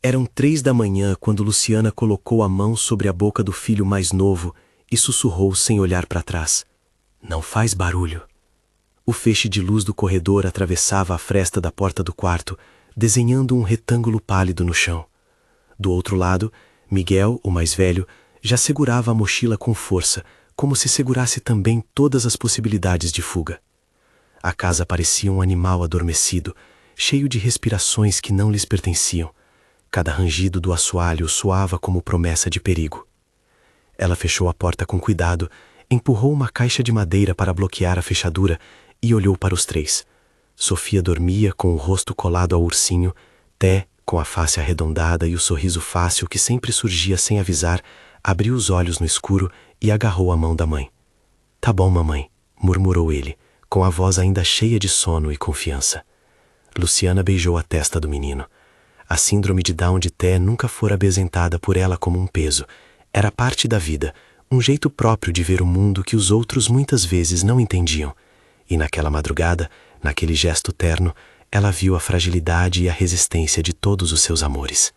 Eram 3 da manhã quando Luciana colocou a mão sobre a boca do filho mais novo e sussurrou sem olhar para trás: "Não faz barulho." O feixe de luz do corredor atravessava a fresta da porta do quarto, desenhando um retângulo pálido no chão. Do outro lado, Miguel, o mais velho, já segurava a mochila com força, como se segurasse também todas as possibilidades de fuga. A casa parecia um animal adormecido, cheio de respirações que não lhes pertenciam. Cada rangido do assoalho soava como promessa de perigo. Ela fechou a porta com cuidado, empurrou uma caixa de madeira para bloquear a fechadura e olhou para os três. Sofia dormia com o rosto colado ao ursinho, Té, com a face arredondada e o sorriso fácil que sempre surgia sem avisar, abriu os olhos no escuro e agarrou a mão da mãe. "Tá bom, mamãe", murmurou ele, com a voz ainda cheia de sono e confiança. Luciana beijou a testa do menino. A síndrome de Down de Té nunca fora apresentada por ela como um peso. Era parte da vida, um jeito próprio de ver o mundo que os outros muitas vezes não entendiam. E naquela madrugada, naquele gesto terno, ela viu a fragilidade e a resistência de todos os seus amores.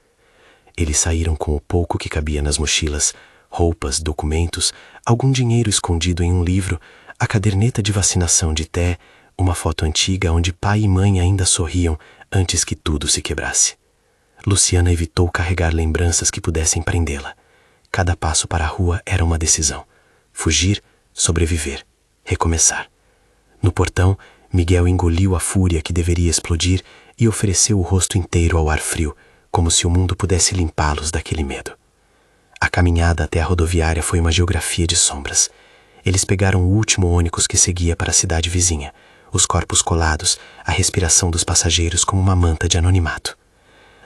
Eles saíram com o pouco que cabia nas mochilas: roupas, documentos, algum dinheiro escondido em um livro, a caderneta de vacinação de Té, uma foto antiga onde pai e mãe ainda sorriam antes que tudo se quebrasse. Luciana evitou carregar lembranças que pudessem prendê-la. Cada passo para a rua era uma decisão: fugir, sobreviver, recomeçar. No portão, Miguel engoliu a fúria que deveria explodir e ofereceu o rosto inteiro ao ar frio, como se o mundo pudesse limpá-los daquele medo. A caminhada até a rodoviária foi uma geografia de sombras. Eles pegaram o último ônibus que seguia para a cidade vizinha, os corpos colados, a respiração dos passageiros como uma manta de anonimato.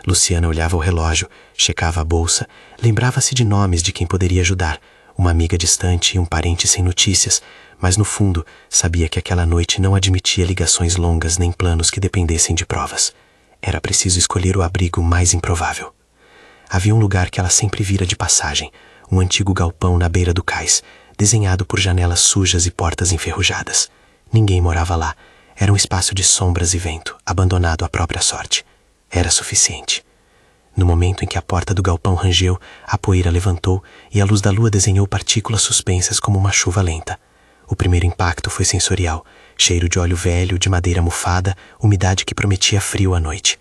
Luciana olhava o relógio, checava a bolsa, lembrava-se de nomes de quem poderia ajudar, uma amiga distante e um parente sem notícias, mas no fundo sabia que aquela noite não admitia ligações longas nem planos que dependessem de provas. Era preciso escolher o abrigo mais improvável. Havia um lugar que ela sempre vira de passagem, um antigo galpão na beira do cais, desenhado por janelas sujas e portas enferrujadas. Ninguém morava lá. Era um espaço de sombras e vento, abandonado à própria sorte. Era suficiente. No momento em que a porta do galpão rangeu, a poeira levantou e a luz da lua desenhou partículas suspensas como uma chuva lenta. O primeiro impacto foi sensorial: cheiro de óleo velho, de madeira mofada, umidade que prometia frio à noite.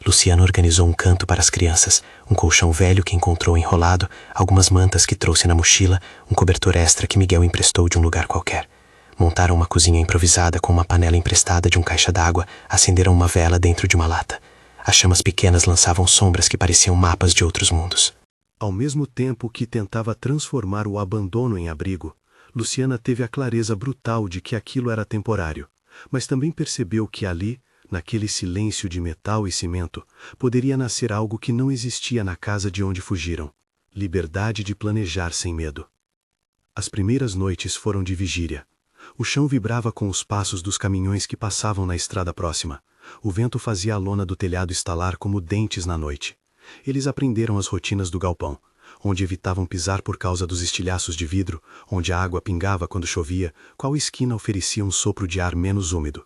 Luciana organizou um canto para as crianças, um colchão velho que encontrou enrolado, algumas mantas que trouxe na mochila, um cobertor extra que Miguel emprestou de um lugar qualquer. Montaram uma cozinha improvisada com uma panela emprestada de um caixa d'água, acenderam uma vela dentro de uma lata. As chamas pequenas lançavam sombras que pareciam mapas de outros mundos. Ao mesmo tempo que tentava transformar o abandono em abrigo, Luciana teve a clareza brutal de que aquilo era temporário, mas também percebeu que ali, naquele silêncio de metal e cimento, poderia nascer algo que não existia na casa de onde fugiram: liberdade de planejar sem medo. As primeiras noites foram de vigília. O chão vibrava com os passos dos caminhões que passavam na estrada próxima. O vento fazia a lona do telhado estalar como dentes na noite. Eles aprenderam as rotinas do galpão, onde evitavam pisar por causa dos estilhaços de vidro, onde a água pingava quando chovia, qual esquina oferecia um sopro de ar menos úmido.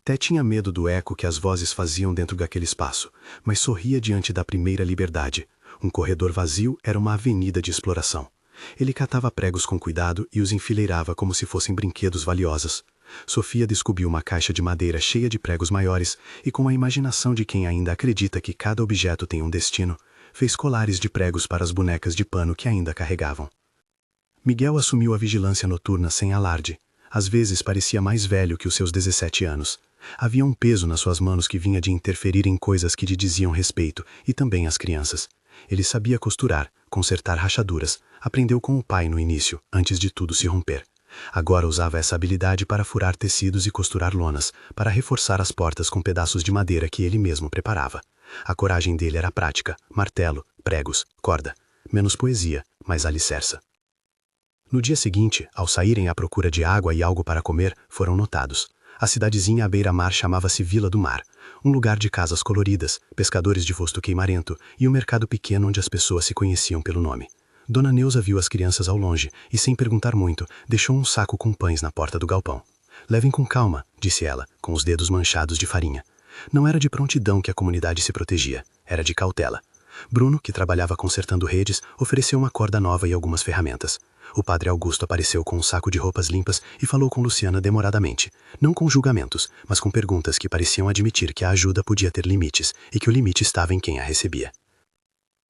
Té tinha medo do eco que as vozes faziam dentro daquele espaço, mas sorria diante da primeira liberdade. Um corredor vazio era uma avenida de exploração. Ele catava pregos com cuidado e os enfileirava como se fossem brinquedos valiosos. Sofia descobriu uma caixa de madeira cheia de pregos maiores e, com a imaginação de quem ainda acredita que cada objeto tem um destino, fez colares de pregos para as bonecas de pano que ainda carregavam. Miguel assumiu a vigilância noturna sem alarde. Às vezes parecia mais velho que os seus 17 anos. Havia um peso nas suas mãos que vinha de interferir em coisas que lhe diziam respeito, e também às crianças. Ele sabia costurar, consertar rachaduras. Aprendeu com o pai no início, antes de tudo se romper. Agora usava essa habilidade para furar tecidos e costurar lonas, para reforçar as portas com pedaços de madeira que ele mesmo preparava. A coragem dele era prática: martelo, pregos, corda. Menos poesia, mais alicerça. No dia seguinte, ao saírem à procura de água e algo para comer, foram notados. A cidadezinha à beira-mar chamava-se Vila do Mar, um lugar de casas coloridas, pescadores de rosto queimarento e um mercado pequeno onde as pessoas se conheciam pelo nome. Dona Neuza viu as crianças ao longe e, sem perguntar muito, deixou um saco com pães na porta do galpão. "Levem com calma", disse ela, com os dedos manchados de farinha. Não era de prontidão que a comunidade se protegia, era de cautela. Bruno, que trabalhava consertando redes, ofereceu uma corda nova e algumas ferramentas. O padre Augusto apareceu com um saco de roupas limpas e falou com Luciana demoradamente, não com julgamentos, mas com perguntas que pareciam admitir que a ajuda podia ter limites e que o limite estava em quem a recebia.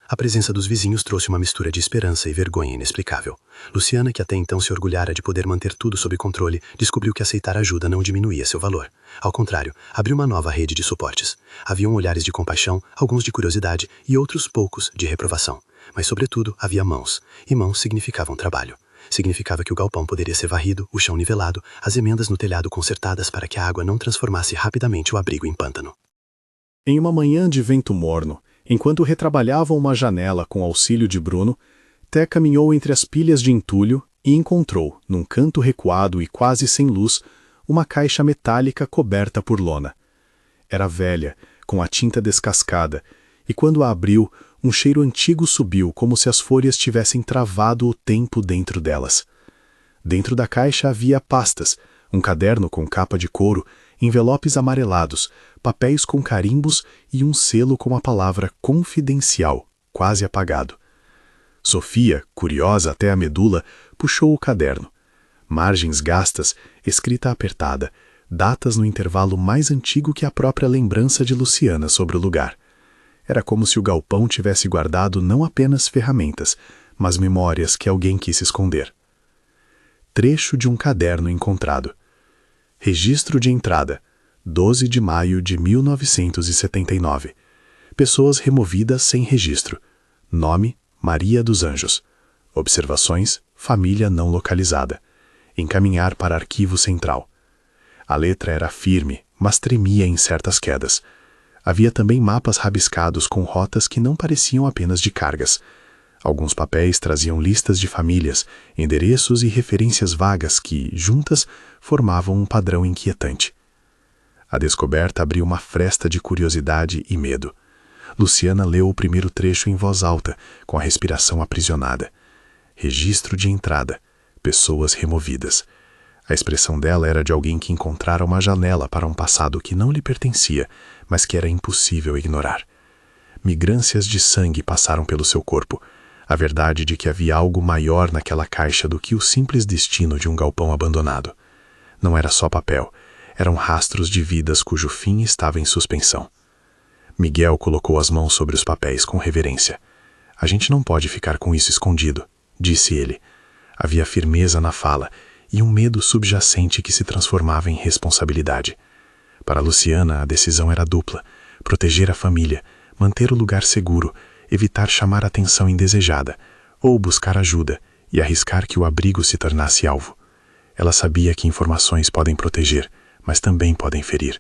A presença dos vizinhos trouxe uma mistura de esperança e vergonha inexplicável. Luciana, que até então se orgulhara de poder manter tudo sob controle, descobriu que aceitar ajuda não diminuía seu valor. Ao contrário, abriu uma nova rede de suportes. Haviam olhares de compaixão, alguns de curiosidade e outros poucos de reprovação. Mas, sobretudo, havia mãos. E mãos significavam trabalho. Significava que o galpão poderia ser varrido, o chão nivelado, as emendas no telhado consertadas para que a água não transformasse rapidamente o abrigo em pântano. Em uma manhã de vento morno, enquanto retrabalhavam uma janela com auxílio de Bruno, Té caminhou entre as pilhas de entulho e encontrou, num canto recuado e quase sem luz, uma caixa metálica coberta por lona. Era velha, com a tinta descascada, e quando a abriu, um cheiro antigo subiu como se as folhas tivessem travado o tempo dentro delas. Dentro da caixa havia pastas, um caderno com capa de couro, envelopes amarelados, papéis com carimbos e um selo com a palavra confidencial, quase apagado. Sofia, curiosa até a medula, puxou o caderno. Margens gastas, escrita apertada, datas no intervalo mais antigo que a própria lembrança de Luciana sobre o lugar. Era como se o galpão tivesse guardado não apenas ferramentas, mas memórias que alguém quis esconder. Trecho de um caderno encontrado. Registro de entrada, 12 de maio de 1979. Pessoas removidas sem registro. Nome, Maria dos Anjos. Observações, família não localizada. Encaminhar para arquivo central. A letra era firme, mas tremia em certas quedas. Havia também mapas rabiscados com rotas que não pareciam apenas de cargas. Alguns papéis traziam listas de famílias, endereços e referências vagas que, juntas, formavam um padrão inquietante. A descoberta abriu uma fresta de curiosidade e medo. Luciana leu o primeiro trecho em voz alta, com a respiração aprisionada. Registro de entrada. Pessoas removidas. A expressão dela era de alguém que encontrara uma janela para um passado que não lhe pertencia, mas que era impossível ignorar. Migrâncias de sangue passaram pelo seu corpo. A verdade de que havia algo maior naquela caixa do que o simples destino de um galpão abandonado. Não era só papel, eram rastros de vidas cujo fim estava em suspensão. Miguel colocou as mãos sobre os papéis com reverência. A gente não pode ficar com isso escondido, disse ele. Havia firmeza na fala e um medo subjacente que se transformava em responsabilidade. Para Luciana, a decisão era dupla: proteger a família, manter o lugar seguro, evitar chamar atenção indesejada, ou buscar ajuda e arriscar que o abrigo se tornasse alvo. Ela sabia que informações podem proteger, mas também podem ferir.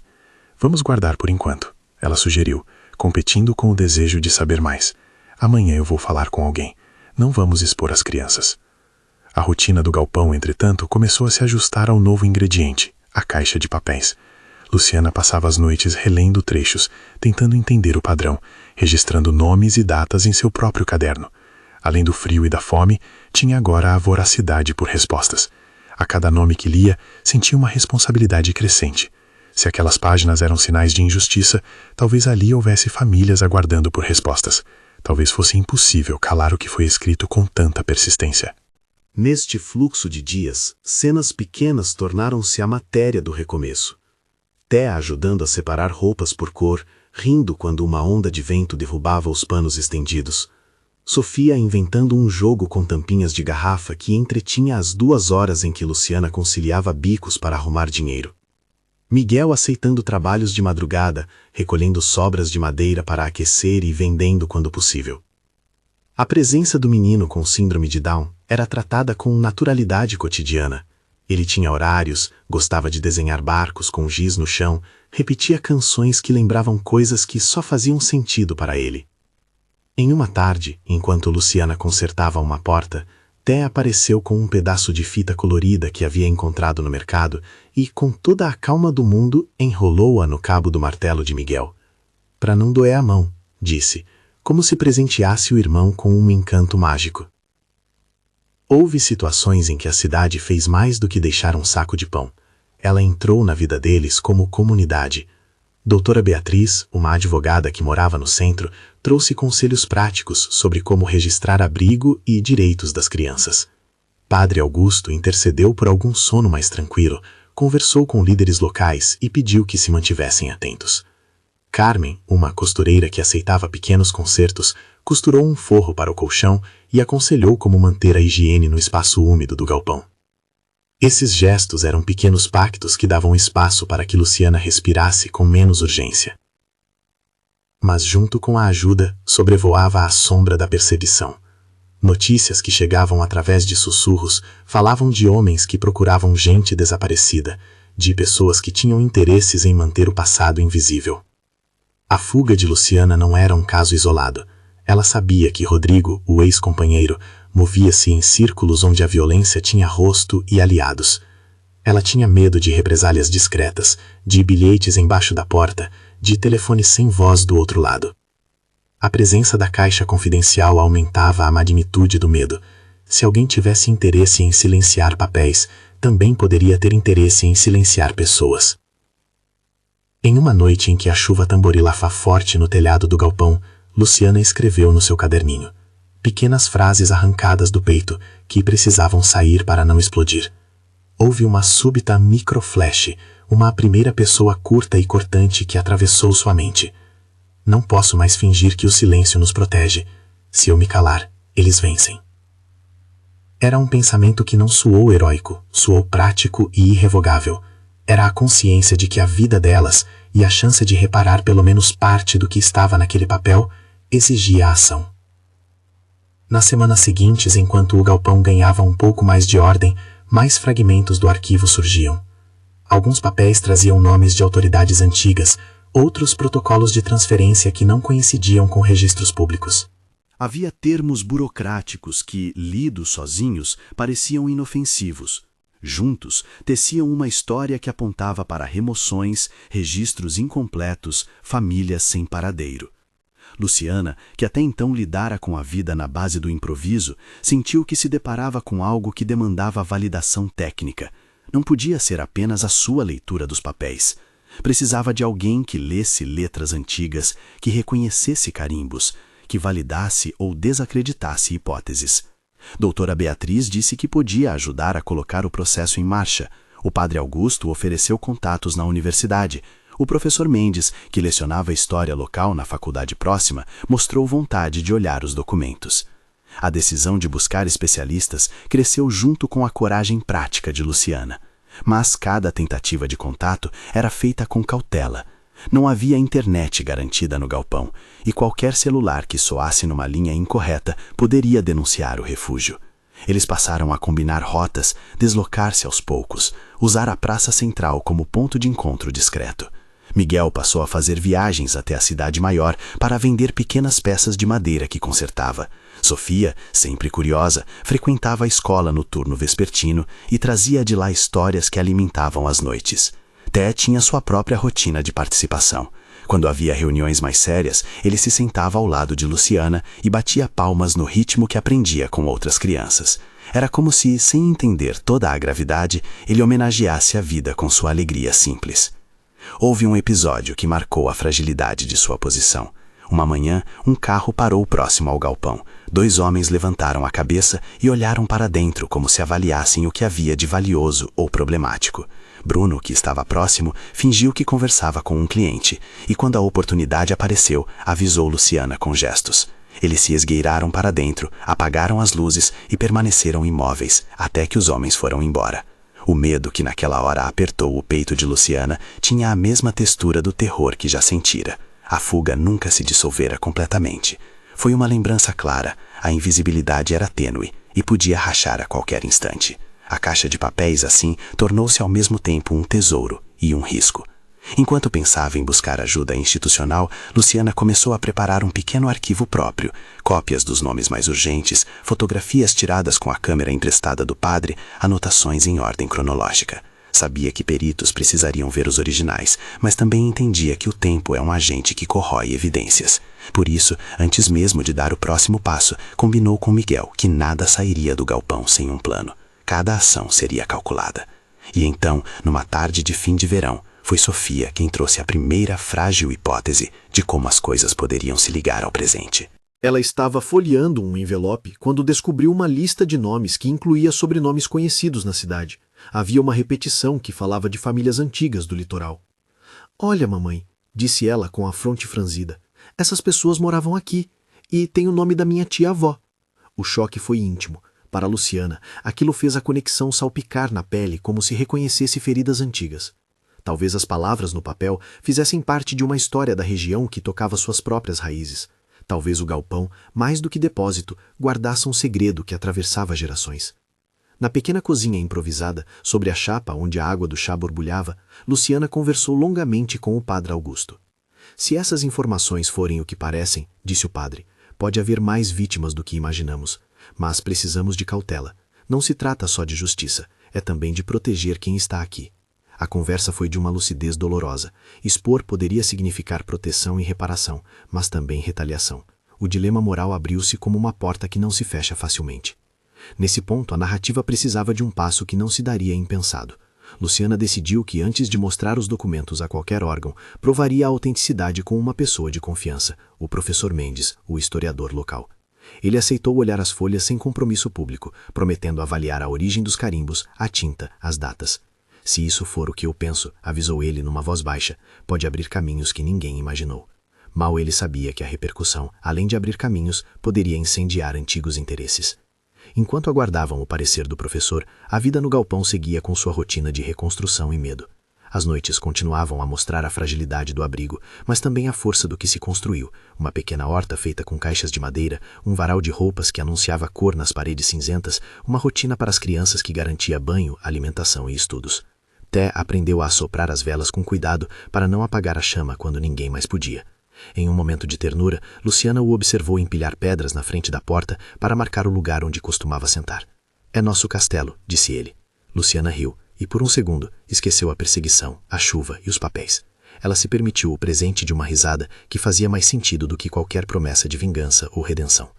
Vamos guardar por enquanto, ela sugeriu, competindo com o desejo de saber mais. Amanhã eu vou falar com alguém. Não vamos expor as crianças. A rotina do galpão, entretanto, começou a se ajustar ao novo ingrediente, a caixa de papéis. Luciana passava as noites relendo trechos, tentando entender o padrão, registrando nomes e datas em seu próprio caderno. Além do frio e da fome, tinha agora a voracidade por respostas. A cada nome que lia, sentia uma responsabilidade crescente. Se aquelas páginas eram sinais de injustiça, talvez ali houvesse famílias aguardando por respostas. Talvez fosse impossível calar o que foi escrito com tanta persistência. Neste fluxo de dias, cenas pequenas tornaram-se a matéria do recomeço. Té ajudando a separar roupas por cor, rindo quando uma onda de vento derrubava os panos estendidos. Sofia inventando um jogo com tampinhas de garrafa que entretinha as 2 horas em que Luciana conciliava bicos para arrumar dinheiro. Miguel aceitando trabalhos de madrugada, recolhendo sobras de madeira para aquecer e vendendo quando possível. A presença do menino com síndrome de Down era tratada com naturalidade cotidiana. Ele tinha horários, gostava de desenhar barcos com giz no chão, repetia canções que lembravam coisas que só faziam sentido para ele. Em uma tarde, enquanto Luciana consertava uma porta, Té apareceu com um pedaço de fita colorida que havia encontrado no mercado e, com toda a calma do mundo, enrolou-a no cabo do martelo de Miguel. Para não doer a mão, disse, como se presenteasse o irmão com um encanto mágico. Houve situações em que a cidade fez mais do que deixar um saco de pão. Ela entrou na vida deles como comunidade. Doutora Beatriz, uma advogada que morava no centro, trouxe conselhos práticos sobre como registrar abrigo e direitos das crianças. Padre Augusto intercedeu por algum sono mais tranquilo, conversou com líderes locais e pediu que se mantivessem atentos. Carmen, uma costureira que aceitava pequenos consertos, costurou um forro para o colchão e aconselhou como manter a higiene no espaço úmido do galpão. Esses gestos eram pequenos pactos que davam espaço para que Luciana respirasse com menos urgência. Mas junto com a ajuda, sobrevoava a sombra da perseguição. Notícias que chegavam através de sussurros falavam de homens que procuravam gente desaparecida, de pessoas que tinham interesses em manter o passado invisível. A fuga de Luciana não era um caso isolado. Ela sabia que Rodrigo, o ex-companheiro, movia-se em círculos onde a violência tinha rosto e aliados. Ela tinha medo de represálias discretas, de bilhetes embaixo da porta, de telefone sem voz do outro lado. A presença da caixa confidencial aumentava a magnitude do medo. Se alguém tivesse interesse em silenciar papéis, também poderia ter interesse em silenciar pessoas. Em uma noite em que a chuva tamborilava forte no telhado do galpão, Luciana escreveu no seu caderninho pequenas frases arrancadas do peito que precisavam sair para não explodir. Houve uma súbita microflash, uma primeira pessoa curta e cortante que atravessou sua mente. Não posso mais fingir que o silêncio nos protege. Se eu me calar, eles vencem. Era um pensamento que não soou heróico, soou prático e irrevogável. Era a consciência de que a vida delas e a chance de reparar pelo menos parte do que estava naquele papel exigia a ação. Nas semanas seguintes, enquanto o galpão ganhava um pouco mais de ordem, mais fragmentos do arquivo surgiam. Alguns papéis traziam nomes de autoridades antigas, outros protocolos de transferência que não coincidiam com registros públicos. Havia termos burocráticos que, lidos sozinhos, pareciam inofensivos. Juntos, teciam uma história que apontava para remoções, registros incompletos, famílias sem paradeiro. Luciana, que até então lidara com a vida na base do improviso, sentiu que se deparava com algo que demandava validação técnica. Não podia ser apenas a sua leitura dos papéis. Precisava de alguém que lesse letras antigas, que reconhecesse carimbos, que validasse ou desacreditasse hipóteses. Doutora Beatriz disse que podia ajudar a colocar o processo em marcha. O padre Augusto ofereceu contatos na universidade. O professor Mendes, que lecionava história local na faculdade próxima, mostrou vontade de olhar os documentos. A decisão de buscar especialistas cresceu junto com a coragem prática de Luciana. Mas cada tentativa de contato era feita com cautela. Não havia internet garantida no galpão, e qualquer celular que soasse numa linha incorreta poderia denunciar o refúgio. Eles passaram a combinar rotas, deslocar-se aos poucos, usar a praça central como ponto de encontro discreto. Miguel passou a fazer viagens até a cidade maior para vender pequenas peças de madeira que consertava. Sofia, sempre curiosa, frequentava a escola no turno vespertino e trazia de lá histórias que alimentavam as noites. Té tinha sua própria rotina de participação. Quando havia reuniões mais sérias, ele se sentava ao lado de Luciana e batia palmas no ritmo que aprendia com outras crianças. Era como se, sem entender toda a gravidade, ele homenageasse a vida com sua alegria simples. Houve um episódio que marcou a fragilidade de sua posição. Uma manhã, um carro parou próximo ao galpão. 2 homens levantaram a cabeça e olharam para dentro como se avaliassem o que havia de valioso ou problemático. Bruno, que estava próximo, fingiu que conversava com um cliente, e quando a oportunidade apareceu, avisou Luciana com gestos. Eles se esgueiraram para dentro, apagaram as luzes e permaneceram imóveis, até que os homens foram embora. O medo que naquela hora apertou o peito de Luciana tinha a mesma textura do terror que já sentira. A fuga nunca se dissolvera completamente. Foi uma lembrança clara, a invisibilidade era tênue e podia rachar a qualquer instante. A caixa de papéis, assim, tornou-se ao mesmo tempo um tesouro e um risco. Enquanto pensava em buscar ajuda institucional, Luciana começou a preparar um pequeno arquivo próprio, cópias dos nomes mais urgentes, fotografias tiradas com a câmera emprestada do padre, anotações em ordem cronológica. Sabia que peritos precisariam ver os originais, mas também entendia que o tempo é um agente que corrói evidências. Por isso, antes mesmo de dar o próximo passo, combinou com Miguel que nada sairia do galpão sem um plano. Cada ação seria calculada. E então, numa tarde de fim de verão, Foi Sofia quem trouxe a primeira frágil hipótese de como as coisas poderiam se ligar ao presente. Ela estava folheando um envelope quando descobriu uma lista de nomes que incluía sobrenomes conhecidos na cidade. Havia uma repetição que falava de famílias antigas do litoral. "Olha, mamãe", disse ela com a fronte franzida, "essas pessoas moravam aqui, e tem o nome da minha tia-avó." O choque foi íntimo. Para Luciana, aquilo fez a conexão salpicar na pele como se reconhecesse feridas antigas. Talvez as palavras no papel fizessem parte de uma história da região que tocava suas próprias raízes. Talvez o galpão, mais do que depósito, guardasse um segredo que atravessava gerações. Na pequena cozinha improvisada, sobre a chapa onde a água do chá borbulhava, Luciana conversou longamente com o padre Augusto. "Se essas informações forem o que parecem", disse o padre, "pode haver mais vítimas do que imaginamos, mas precisamos de cautela. Não se trata só de justiça, é também de proteger quem está aqui." A conversa foi de uma lucidez dolorosa. Expor poderia significar proteção e reparação, mas também retaliação. O dilema moral abriu-se como uma porta que não se fecha facilmente. Nesse ponto, a narrativa precisava de um passo que não se daria impensado. Luciana decidiu que, antes de mostrar os documentos a qualquer órgão, provaria a autenticidade com uma pessoa de confiança, o professor Mendes, o historiador local. Ele aceitou olhar as folhas sem compromisso público, prometendo avaliar a origem dos carimbos, a tinta, as datas. "Se isso for o que eu penso", avisou ele numa voz baixa, "pode abrir caminhos que ninguém imaginou." Mal ele sabia que a repercussão, além de abrir caminhos, poderia incendiar antigos interesses. Enquanto aguardavam o parecer do professor, a vida no galpão seguia com sua rotina de reconstrução e medo. As noites continuavam a mostrar a fragilidade do abrigo, mas também a força do que se construiu. Uma pequena horta feita com caixas de madeira, um varal de roupas que anunciava cor nas paredes cinzentas, uma rotina para as crianças que garantia banho, alimentação e estudos. Té aprendeu a assoprar as velas com cuidado para não apagar a chama quando ninguém mais podia. Em um momento de ternura, Luciana o observou empilhar pedras na frente da porta para marcar o lugar onde costumava sentar. "É nosso castelo", disse ele. Luciana riu, e por um segundo esqueceu a perseguição, a chuva e os papéis. Ela se permitiu o presente de uma risada que fazia mais sentido do que qualquer promessa de vingança ou redenção.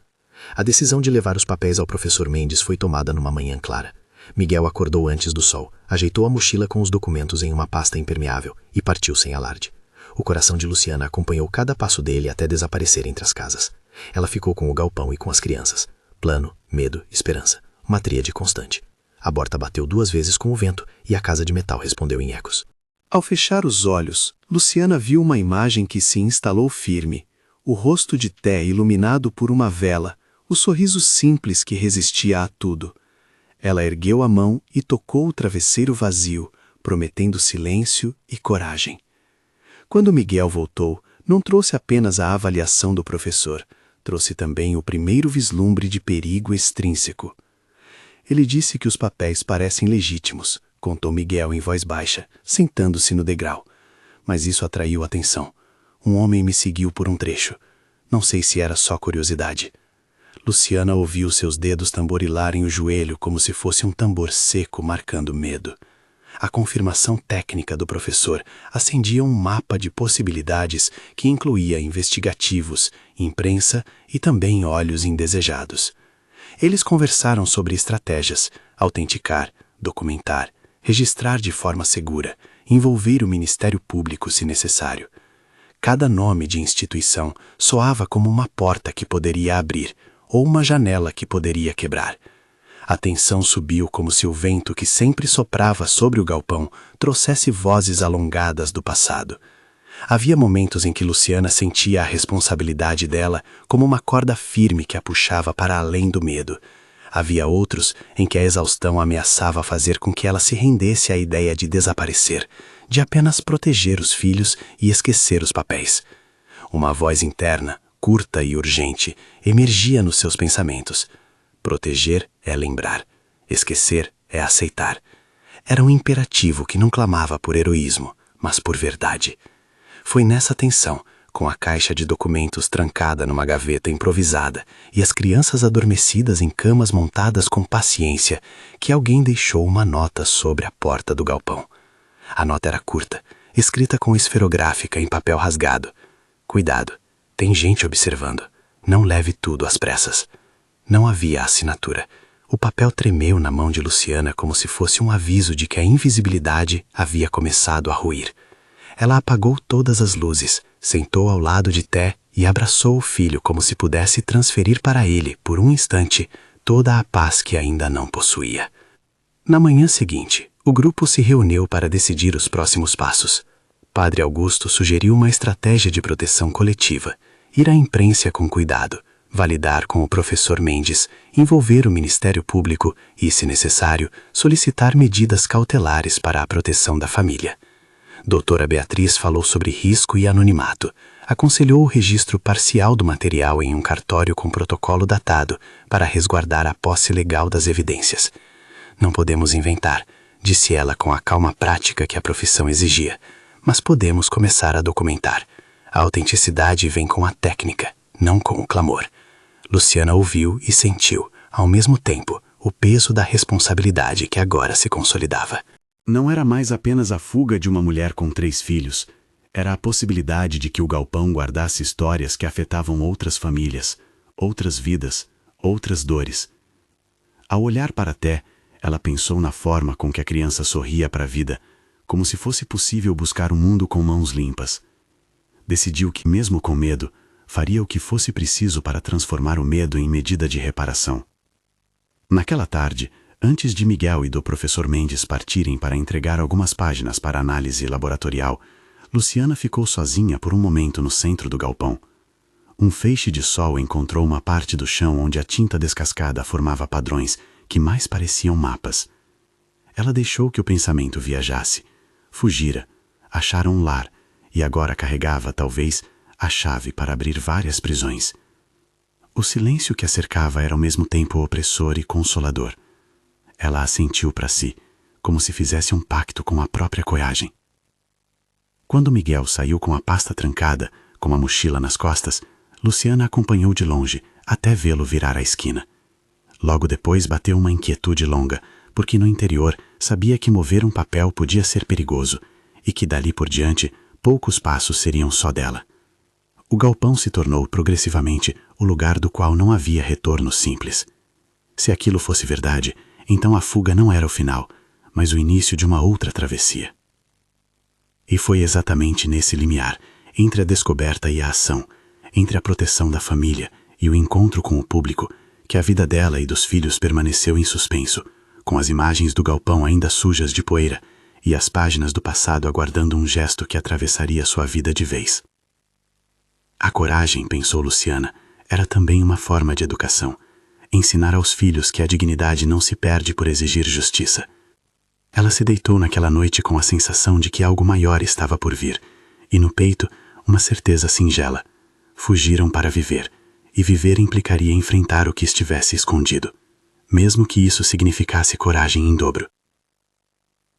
A decisão de levar os papéis ao professor Mendes foi tomada numa manhã clara. Miguel acordou antes do sol, ajeitou a mochila com os documentos em uma pasta impermeável e partiu sem alarde. O coração de Luciana acompanhou cada passo dele até desaparecer entre as casas. Ela ficou com o galpão e com as crianças. Plano, medo, esperança. Uma tríade constante. A porta bateu 2 vezes com o vento e a casa de metal respondeu em ecos. Ao fechar os olhos, Luciana viu uma imagem que se instalou firme. O rosto de Té iluminado por uma vela, o sorriso simples que resistia a tudo. Ela ergueu a mão e tocou o travesseiro vazio, prometendo silêncio e coragem. Quando Miguel voltou, não trouxe apenas a avaliação do professor, trouxe também o primeiro vislumbre de perigo extrínseco. Ele disse que os papéis parecem legítimos, contou Miguel em voz baixa, sentando-se no degrau. Mas isso atraiu atenção. Um homem me seguiu por um trecho. Não sei se era só curiosidade. Luciana ouviu seus dedos tamborilarem o joelho como se fosse um tambor seco marcando medo. A confirmação técnica do professor acendia um mapa de possibilidades que incluía investigativos, imprensa e também olhos indesejados. Eles conversaram sobre estratégias, autenticar, documentar, registrar de forma segura, envolver o Ministério Público se necessário. Cada nome de instituição soava como uma porta que poderia abrir, ou uma janela que poderia quebrar. A tensão subiu como se o vento que sempre soprava sobre o galpão trouxesse vozes alongadas do passado. Havia momentos em que Luciana sentia a responsabilidade dela como uma corda firme que a puxava para além do medo. Havia outros em que a exaustão ameaçava fazer com que ela se rendesse à ideia de desaparecer, de apenas proteger os filhos e esquecer os papéis. Uma voz interna, curta e urgente, emergia nos seus pensamentos. Proteger é lembrar, esquecer é aceitar. Era um imperativo que não clamava por heroísmo, mas por verdade. Foi nessa tensão, com a caixa de documentos trancada numa gaveta improvisada e as crianças adormecidas em camas montadas com paciência, que alguém deixou uma nota sobre a porta do galpão. A nota era curta, escrita com esferográfica em papel rasgado. Cuidado, tem gente observando. Não leve tudo às pressas. Não havia assinatura. O papel tremeu na mão de Luciana como se fosse um aviso de que a invisibilidade havia começado a ruir. ela apagou todas as luzes, sentou ao lado de Té e abraçou o filho como se pudesse transferir para ele, por um instante, toda a paz que ainda não possuía. Na manhã seguinte, o grupo se reuniu para decidir os próximos passos. Padre Augusto sugeriu uma estratégia de proteção coletiva, ir à imprensa com cuidado, validar com o professor Mendes, envolver o Ministério Público e, se necessário, solicitar medidas cautelares para a proteção da família. Doutora Beatriz falou sobre risco e anonimato, aconselhou o registro parcial do material em um cartório com protocolo datado para resguardar a posse legal das evidências. Não podemos inventar, disse ela com a calma prática que a profissão exigia, mas podemos começar a documentar. A autenticidade vem com a técnica, não com o clamor. Luciana ouviu e sentiu, ao mesmo tempo, o peso da responsabilidade que agora se consolidava. Não era mais apenas a fuga de uma mulher com 3 filhos. Era a possibilidade de que o galpão guardasse histórias que afetavam outras famílias, outras vidas, outras dores. Ao olhar para Té, ela pensou na forma com que a criança sorria para a vida, como se fosse possível buscar um mundo com mãos limpas. Decidiu que, mesmo com medo, faria o que fosse preciso para transformar o medo em medida de reparação. Naquela tarde, antes de Miguel e do professor Mendes partirem para entregar algumas páginas para análise laboratorial, Luciana ficou sozinha por um momento no centro do galpão. Um feixe de sol encontrou uma parte do chão onde a tinta descascada formava padrões que mais pareciam mapas. Ela deixou que o pensamento viajasse. Fugira, achara um lar, e agora carregava, talvez, a chave para abrir várias prisões. O silêncio que a cercava era ao mesmo tempo opressor e consolador. Ela assentiu para si, como se fizesse um pacto com a própria coragem. Quando Miguel saiu com a pasta trancada, com a mochila nas costas, Luciana acompanhou de longe, até vê-lo virar a esquina. Logo depois bateu uma inquietude longa, porque no interior sabia que mover um papel podia ser perigoso, e que dali por diante poucos passos seriam só dela. O galpão se tornou progressivamente o lugar do qual não havia retorno simples. Se aquilo fosse verdade, então a fuga não era o final, mas o início de uma outra travessia. E foi exatamente nesse limiar, entre a descoberta e a ação, entre a proteção da família e o encontro com o público, que a vida dela e dos filhos permaneceu em suspenso, com as imagens do galpão ainda sujas de poeira e as páginas do passado aguardando um gesto que atravessaria sua vida de vez. A coragem, pensou Luciana, era também uma forma de educação, ensinar aos filhos que a dignidade não se perde por exigir justiça. Ela se deitou naquela noite com a sensação de que algo maior estava por vir, e no peito uma certeza singela. Fugiram para viver, e viver implicaria enfrentar o que estivesse escondido, mesmo que isso significasse coragem em dobro.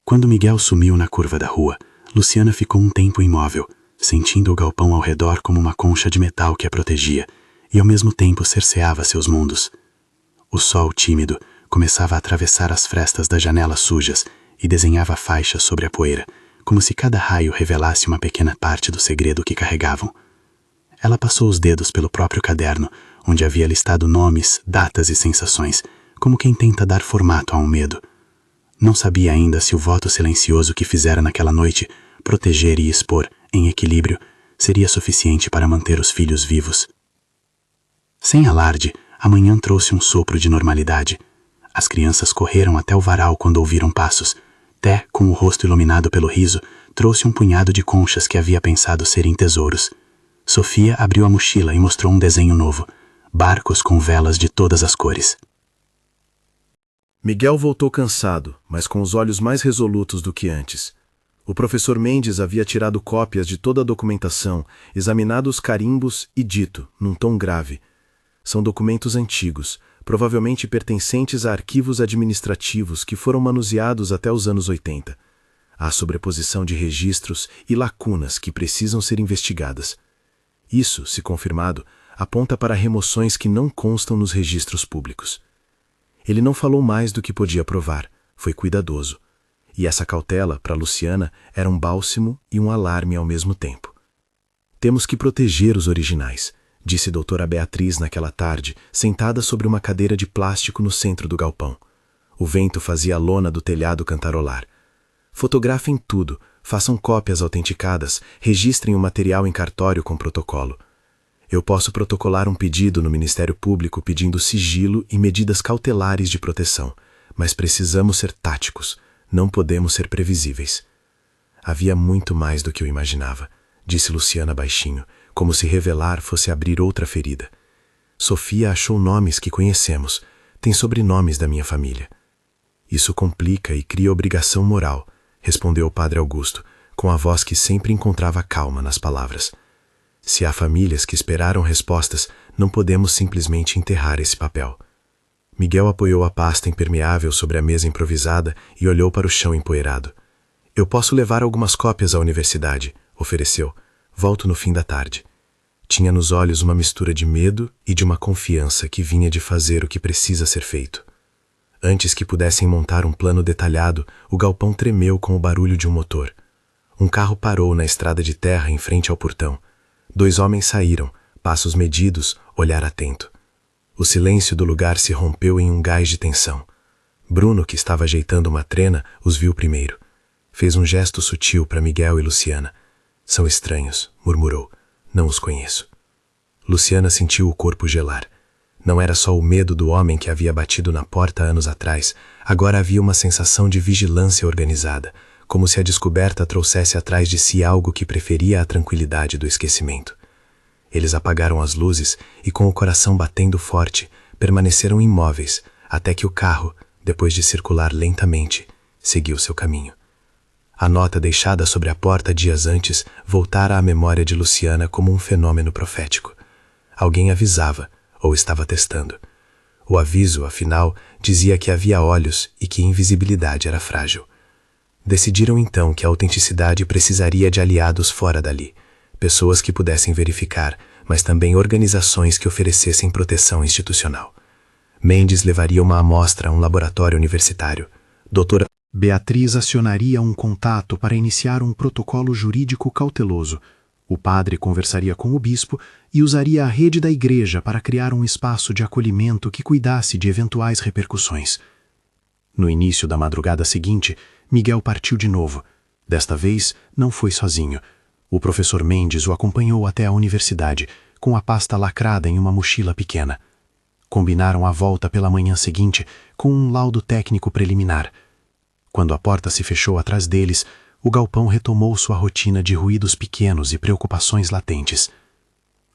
Quando Miguel sumiu na curva da rua, Luciana ficou um tempo imóvel, sentindo o galpão ao redor como uma concha de metal que a protegia, e ao mesmo tempo cerceava seus mundos. O sol tímido começava a atravessar as frestas das janelas sujas e desenhava faixas sobre a poeira, como se cada raio revelasse uma pequena parte do segredo que carregavam. Ela passou os dedos pelo próprio caderno, onde havia listado nomes, datas e sensações, como quem tenta dar formato a um medo. Não sabia ainda se o voto silencioso que fizera naquela noite, proteger e expor, em equilíbrio, seria suficiente para manter os filhos vivos. Sem alarde, a manhã trouxe um sopro de normalidade. As crianças correram até o varal quando ouviram passos. Té, com o rosto iluminado pelo riso, trouxe um punhado de conchas que havia pensado serem tesouros. Sofia abriu a mochila e mostrou um desenho novo. Barcos com velas de todas as cores. Miguel voltou cansado, mas com os olhos mais resolutos do que antes. O professor Mendes havia tirado cópias de toda a documentação, examinado os carimbos e dito, num tom grave: são documentos antigos, provavelmente pertencentes a arquivos administrativos que foram manuseados até os anos 80. Há sobreposição de registros e lacunas que precisam ser investigadas. Isso, se confirmado, aponta para remoções que não constam nos registros públicos. Ele não falou mais do que podia provar, foi cuidadoso. E essa cautela, para Luciana, era um bálsamo e um alarme ao mesmo tempo. Temos que proteger os originais, disse doutora Beatriz naquela tarde, sentada sobre uma cadeira de plástico no centro do galpão. O vento fazia a lona do telhado cantarolar. Fotografem tudo, Façam cópias autenticadas, registrem o material em cartório com protocolo. Eu posso protocolar um pedido no Ministério Público pedindo sigilo e medidas cautelares de proteção, mas precisamos ser táticos, não podemos ser previsíveis. Havia muito mais do que eu imaginava, disse Luciana baixinho, como se revelar fosse abrir outra ferida. Sofia achou nomes que conhecemos, tem sobrenomes da minha família. Isso complica e cria obrigação moral, respondeu o padre Augusto, com a voz que sempre encontrava calma nas palavras. Se há famílias que esperaram respostas, não podemos simplesmente enterrar esse papel. Miguel apoiou a pasta impermeável sobre a mesa improvisada e olhou para o chão empoeirado. Eu posso levar algumas cópias à universidade, ofereceu. Volto no fim da tarde. Tinha nos olhos uma mistura de medo e de uma confiança que vinha de fazer o que precisa ser feito. Antes que pudessem montar um plano detalhado, o galpão tremeu com o barulho de um motor. Um carro parou na estrada de terra em frente ao portão. 2 homens saíram, passos medidos, olhar atento. O silêncio do lugar se rompeu em um gás de tensão. Bruno, que estava ajeitando uma trena, os viu primeiro. Fez um gesto sutil para Miguel e Luciana. São estranhos, murmurou. Não os conheço. Luciana sentiu o corpo gelar. Não era só o medo do homem que havia batido na porta anos atrás, agora havia uma sensação de vigilância organizada, como se a descoberta trouxesse atrás de si algo que preferia a tranquilidade do esquecimento. Eles apagaram as luzes e, com o coração batendo forte, permaneceram imóveis, até que o carro, depois de circular lentamente, seguiu seu caminho. A nota deixada sobre a porta dias antes voltara à memória de Luciana como um fenômeno profético. Alguém avisava, ou estava testando. O aviso, afinal, dizia que havia olhos e que invisibilidade era frágil. Decidiram então que a autenticidade precisaria de aliados fora dali, pessoas que pudessem verificar, mas também organizações que oferecessem proteção institucional. Mendes levaria uma amostra a um laboratório universitário. Doutora Beatriz acionaria um contato para iniciar um protocolo jurídico cauteloso. O padre conversaria com o bispo e usaria a rede da igreja para criar um espaço de acolhimento que cuidasse de eventuais repercussões. No início da madrugada seguinte, Miguel partiu de novo. Desta vez, não foi sozinho. O professor Mendes o acompanhou até a universidade, com a pasta lacrada em uma mochila pequena. Combinaram a volta pela manhã seguinte, com um laudo técnico preliminar. Quando a porta se fechou atrás deles, o galpão retomou sua rotina de ruídos pequenos e preocupações latentes.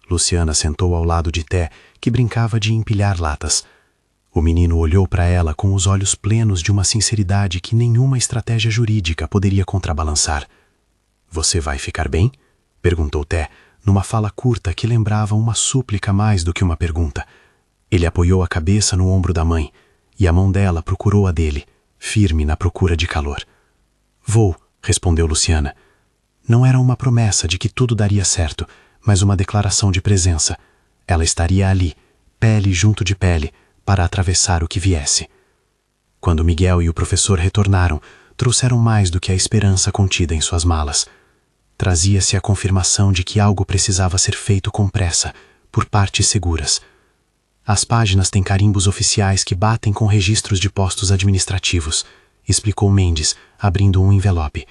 Luciana sentou ao lado de Té, que brincava de empilhar latas. O menino olhou para ela com os olhos plenos de uma sinceridade que nenhuma estratégia jurídica poderia contrabalançar. "Você vai ficar bem?" perguntou Té, numa fala curta que lembrava uma súplica mais do que uma pergunta. Ele apoiou a cabeça no ombro da mãe, e a mão dela procurou a dele, firme na procura de calor. "Vou", respondeu Luciana. Não era uma promessa de que tudo daria certo, mas uma declaração de presença. Ela estaria ali, pele junto de pele, para atravessar o que viesse. Quando Miguel e o professor retornaram, trouxeram mais do que a esperança contida em suas malas. Trazia-se a confirmação de que algo precisava ser feito com pressa, por partes seguras. As páginas têm carimbos oficiais que batem com registros de postos administrativos, explicou Mendes, abrindo um envelope.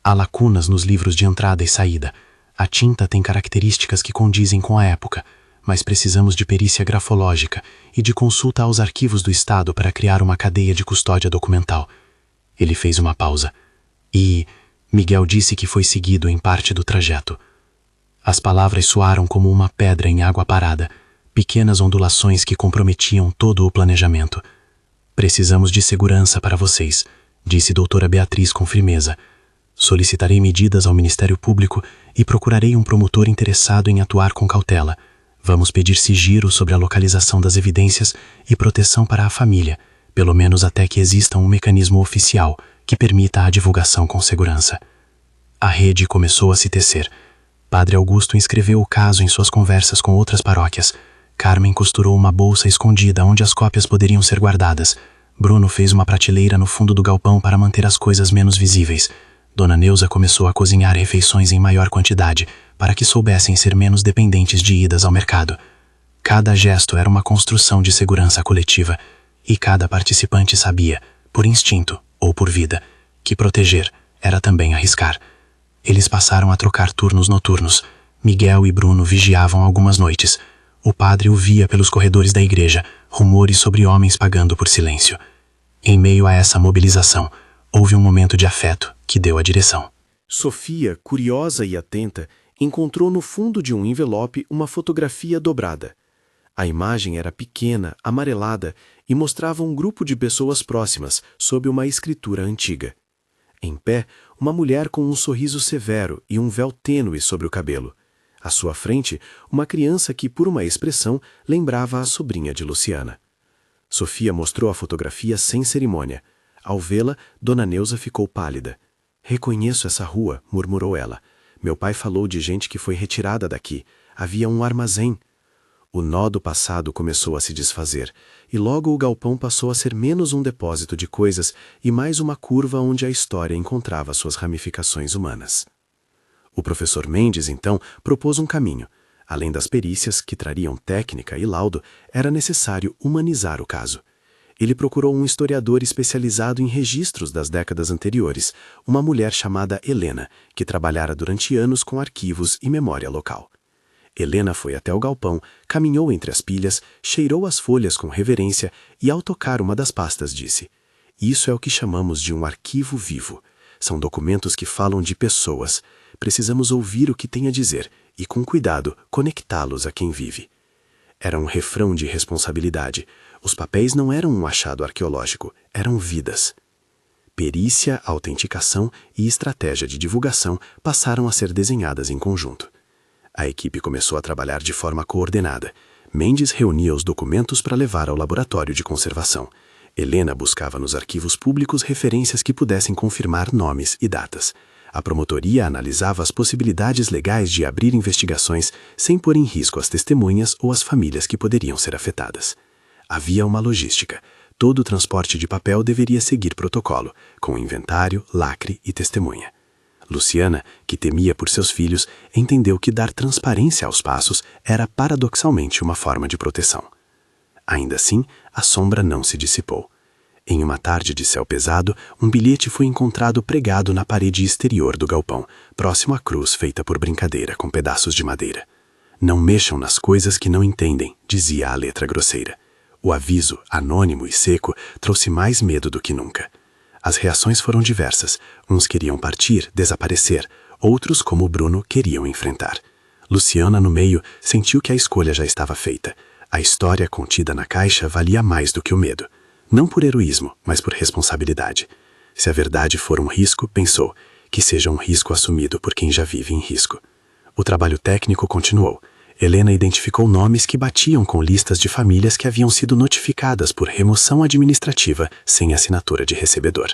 Há lacunas nos livros de entrada e saída. A tinta tem características que condizem com a época, mas precisamos de perícia grafológica e de consulta aos arquivos do Estado para criar uma cadeia de custódia documental. Ele fez uma pausa. E Miguel disse que foi seguido em parte do trajeto. As palavras soaram como uma pedra em água parada, pequenas ondulações que comprometiam todo o planejamento. "Precisamos de segurança para vocês", disse doutora Beatriz com firmeza. "Solicitarei medidas ao Ministério Público e procurarei um promotor interessado em atuar com cautela. Vamos pedir sigilo sobre a localização das evidências e proteção para a família, pelo menos até que exista um mecanismo oficial que permita a divulgação com segurança." A rede começou a se tecer. Padre Augusto inscreveu o caso em suas conversas com outras paróquias. Carmen costurou uma bolsa escondida onde as cópias poderiam ser guardadas. Bruno fez uma prateleira no fundo do galpão para manter as coisas menos visíveis. Dona Neuza começou a cozinhar refeições em maior quantidade, para que soubessem ser menos dependentes de idas ao mercado. Cada gesto era uma construção de segurança coletiva, e cada participante sabia, por instinto ou por vida, que proteger era também arriscar. Eles passaram a trocar turnos noturnos. Miguel e Bruno vigiavam algumas noites. O padre ouvia pelos corredores da igreja rumores sobre homens pagando por silêncio. Em meio a essa mobilização, houve um momento de afeto que deu a direção. Sofia, curiosa e atenta, encontrou no fundo de um envelope uma fotografia dobrada. A imagem era pequena, amarelada e mostrava um grupo de pessoas próximas, sob uma escritura antiga. Em pé, uma mulher com um sorriso severo e um véu tênue sobre o cabelo. À sua frente, uma criança que, por uma expressão, lembrava a sobrinha de Luciana. Sofia mostrou a fotografia sem cerimônia. Ao vê-la, Dona Neuza ficou pálida. "Reconheço essa rua", murmurou ela. "Meu pai falou de gente que foi retirada daqui. Havia um armazém." O nó do passado começou a se desfazer, e logo o galpão passou a ser menos um depósito de coisas e mais uma curva onde a história encontrava suas ramificações humanas. O professor Mendes, então, propôs um caminho. Além das perícias, que trariam técnica e laudo, era necessário humanizar o caso. Ele procurou um historiador especializado em registros das décadas anteriores, uma mulher chamada Helena, que trabalhara durante anos com arquivos e memória local. Helena foi até o galpão, caminhou entre as pilhas, cheirou as folhas com reverência e, ao tocar uma das pastas, disse: "Isso é o que chamamos de um arquivo vivo. São documentos que falam de pessoas. Precisamos ouvir o que tem a dizer e, com cuidado, conectá-los a quem vive." Era um refrão de responsabilidade. Os papéis não eram um achado arqueológico, eram vidas. Perícia, autenticação e estratégia de divulgação passaram a ser desenhadas em conjunto. A equipe começou a trabalhar de forma coordenada. Mendes reunia os documentos para levar ao laboratório de conservação. Helena buscava nos arquivos públicos referências que pudessem confirmar nomes e datas. A promotoria analisava as possibilidades legais de abrir investigações sem pôr em risco as testemunhas ou as famílias que poderiam ser afetadas. Havia uma logística. Todo o transporte de papel deveria seguir protocolo, com inventário, lacre e testemunha. Luciana, que temia por seus filhos, entendeu que dar transparência aos passos era paradoxalmente uma forma de proteção. Ainda assim, a sombra não se dissipou. Em uma tarde de céu pesado, um bilhete foi encontrado pregado na parede exterior do galpão, próximo à cruz feita por brincadeira com pedaços de madeira. "Não mexam nas coisas que não entendem", dizia a letra grosseira. O aviso, anônimo e seco, trouxe mais medo do que nunca. As reações foram diversas. Uns queriam partir, desaparecer. Outros, como o Bruno, queriam enfrentar. Luciana, no meio, sentiu que a escolha já estava feita. A história contida na caixa valia mais do que o medo. Não por heroísmo, mas por responsabilidade. Se a verdade for um risco, pensou, que seja um risco assumido por quem já vive em risco. O trabalho técnico continuou. Helena identificou nomes que batiam com listas de famílias que haviam sido notificadas por remoção administrativa sem assinatura de recebedor.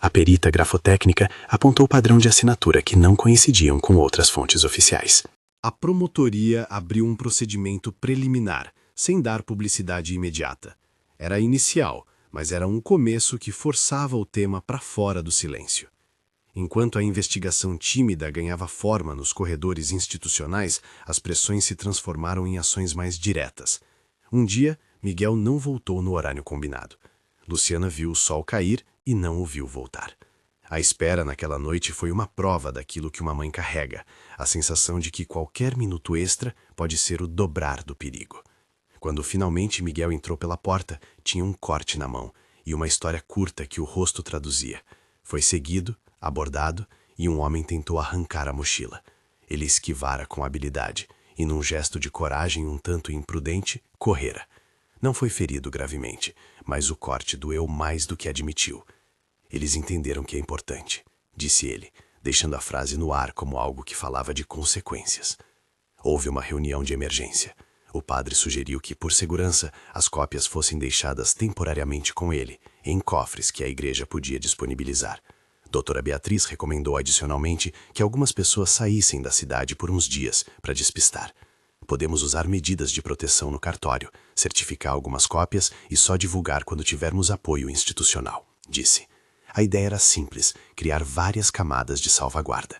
A perita grafotécnica apontou padrão de assinatura que não coincidiam com outras fontes oficiais. A promotoria abriu um procedimento preliminar, sem dar publicidade imediata. Era inicial, mas era um começo que forçava o tema para fora do silêncio. Enquanto a investigação tímida ganhava forma nos corredores institucionais, as pressões se transformaram em ações mais diretas. Um dia, Miguel não voltou no horário combinado. Luciana viu o sol cair e não o viu voltar. A espera naquela noite foi uma prova daquilo que uma mãe carrega, a sensação de que qualquer minuto extra pode ser o dobrar do perigo. Quando finalmente Miguel entrou pela porta, tinha um corte na mão e uma história curta que o rosto traduzia. Foi seguido, abordado, e um homem tentou arrancar a mochila. Ele esquivara com habilidade e, num gesto de coragem um tanto imprudente, correra. Não foi ferido gravemente, mas o corte doeu mais do que admitiu. "Eles entenderam que é importante", disse ele, deixando a frase no ar como algo que falava de consequências. Houve uma reunião de emergência. O padre sugeriu que, por segurança, as cópias fossem deixadas temporariamente com ele, em cofres que a igreja podia disponibilizar. Doutora Beatriz recomendou adicionalmente que algumas pessoas saíssem da cidade por uns dias para despistar. "Podemos usar medidas de proteção no cartório, certificar algumas cópias e só divulgar quando tivermos apoio institucional", disse. A ideia era simples, criar várias camadas de salvaguarda.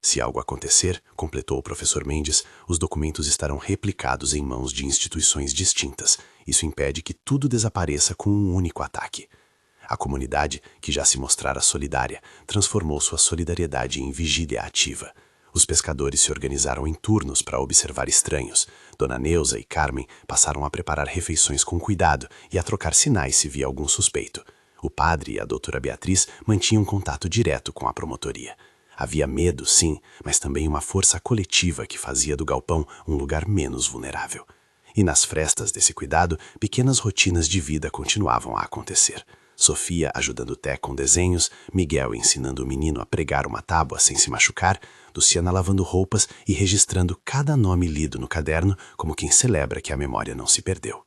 "Se algo acontecer", completou o professor Mendes, "os documentos estarão replicados em mãos de instituições distintas. Isso impede que tudo desapareça com um único ataque." A comunidade, que já se mostrara solidária, transformou sua solidariedade em vigília ativa. Os pescadores se organizaram em turnos para observar estranhos. Dona Neuza e Carmen passaram a preparar refeições com cuidado e a trocar sinais se via algum suspeito. O padre e a doutora Beatriz mantinham contato direto com a promotoria. Havia medo, sim, mas também uma força coletiva que fazia do galpão um lugar menos vulnerável. E nas frestas desse cuidado, pequenas rotinas de vida continuavam a acontecer. Sofia ajudando Té com desenhos, Miguel ensinando o menino a pregar uma tábua sem se machucar, Luciana lavando roupas e registrando cada nome lido no caderno como quem celebra que a memória não se perdeu.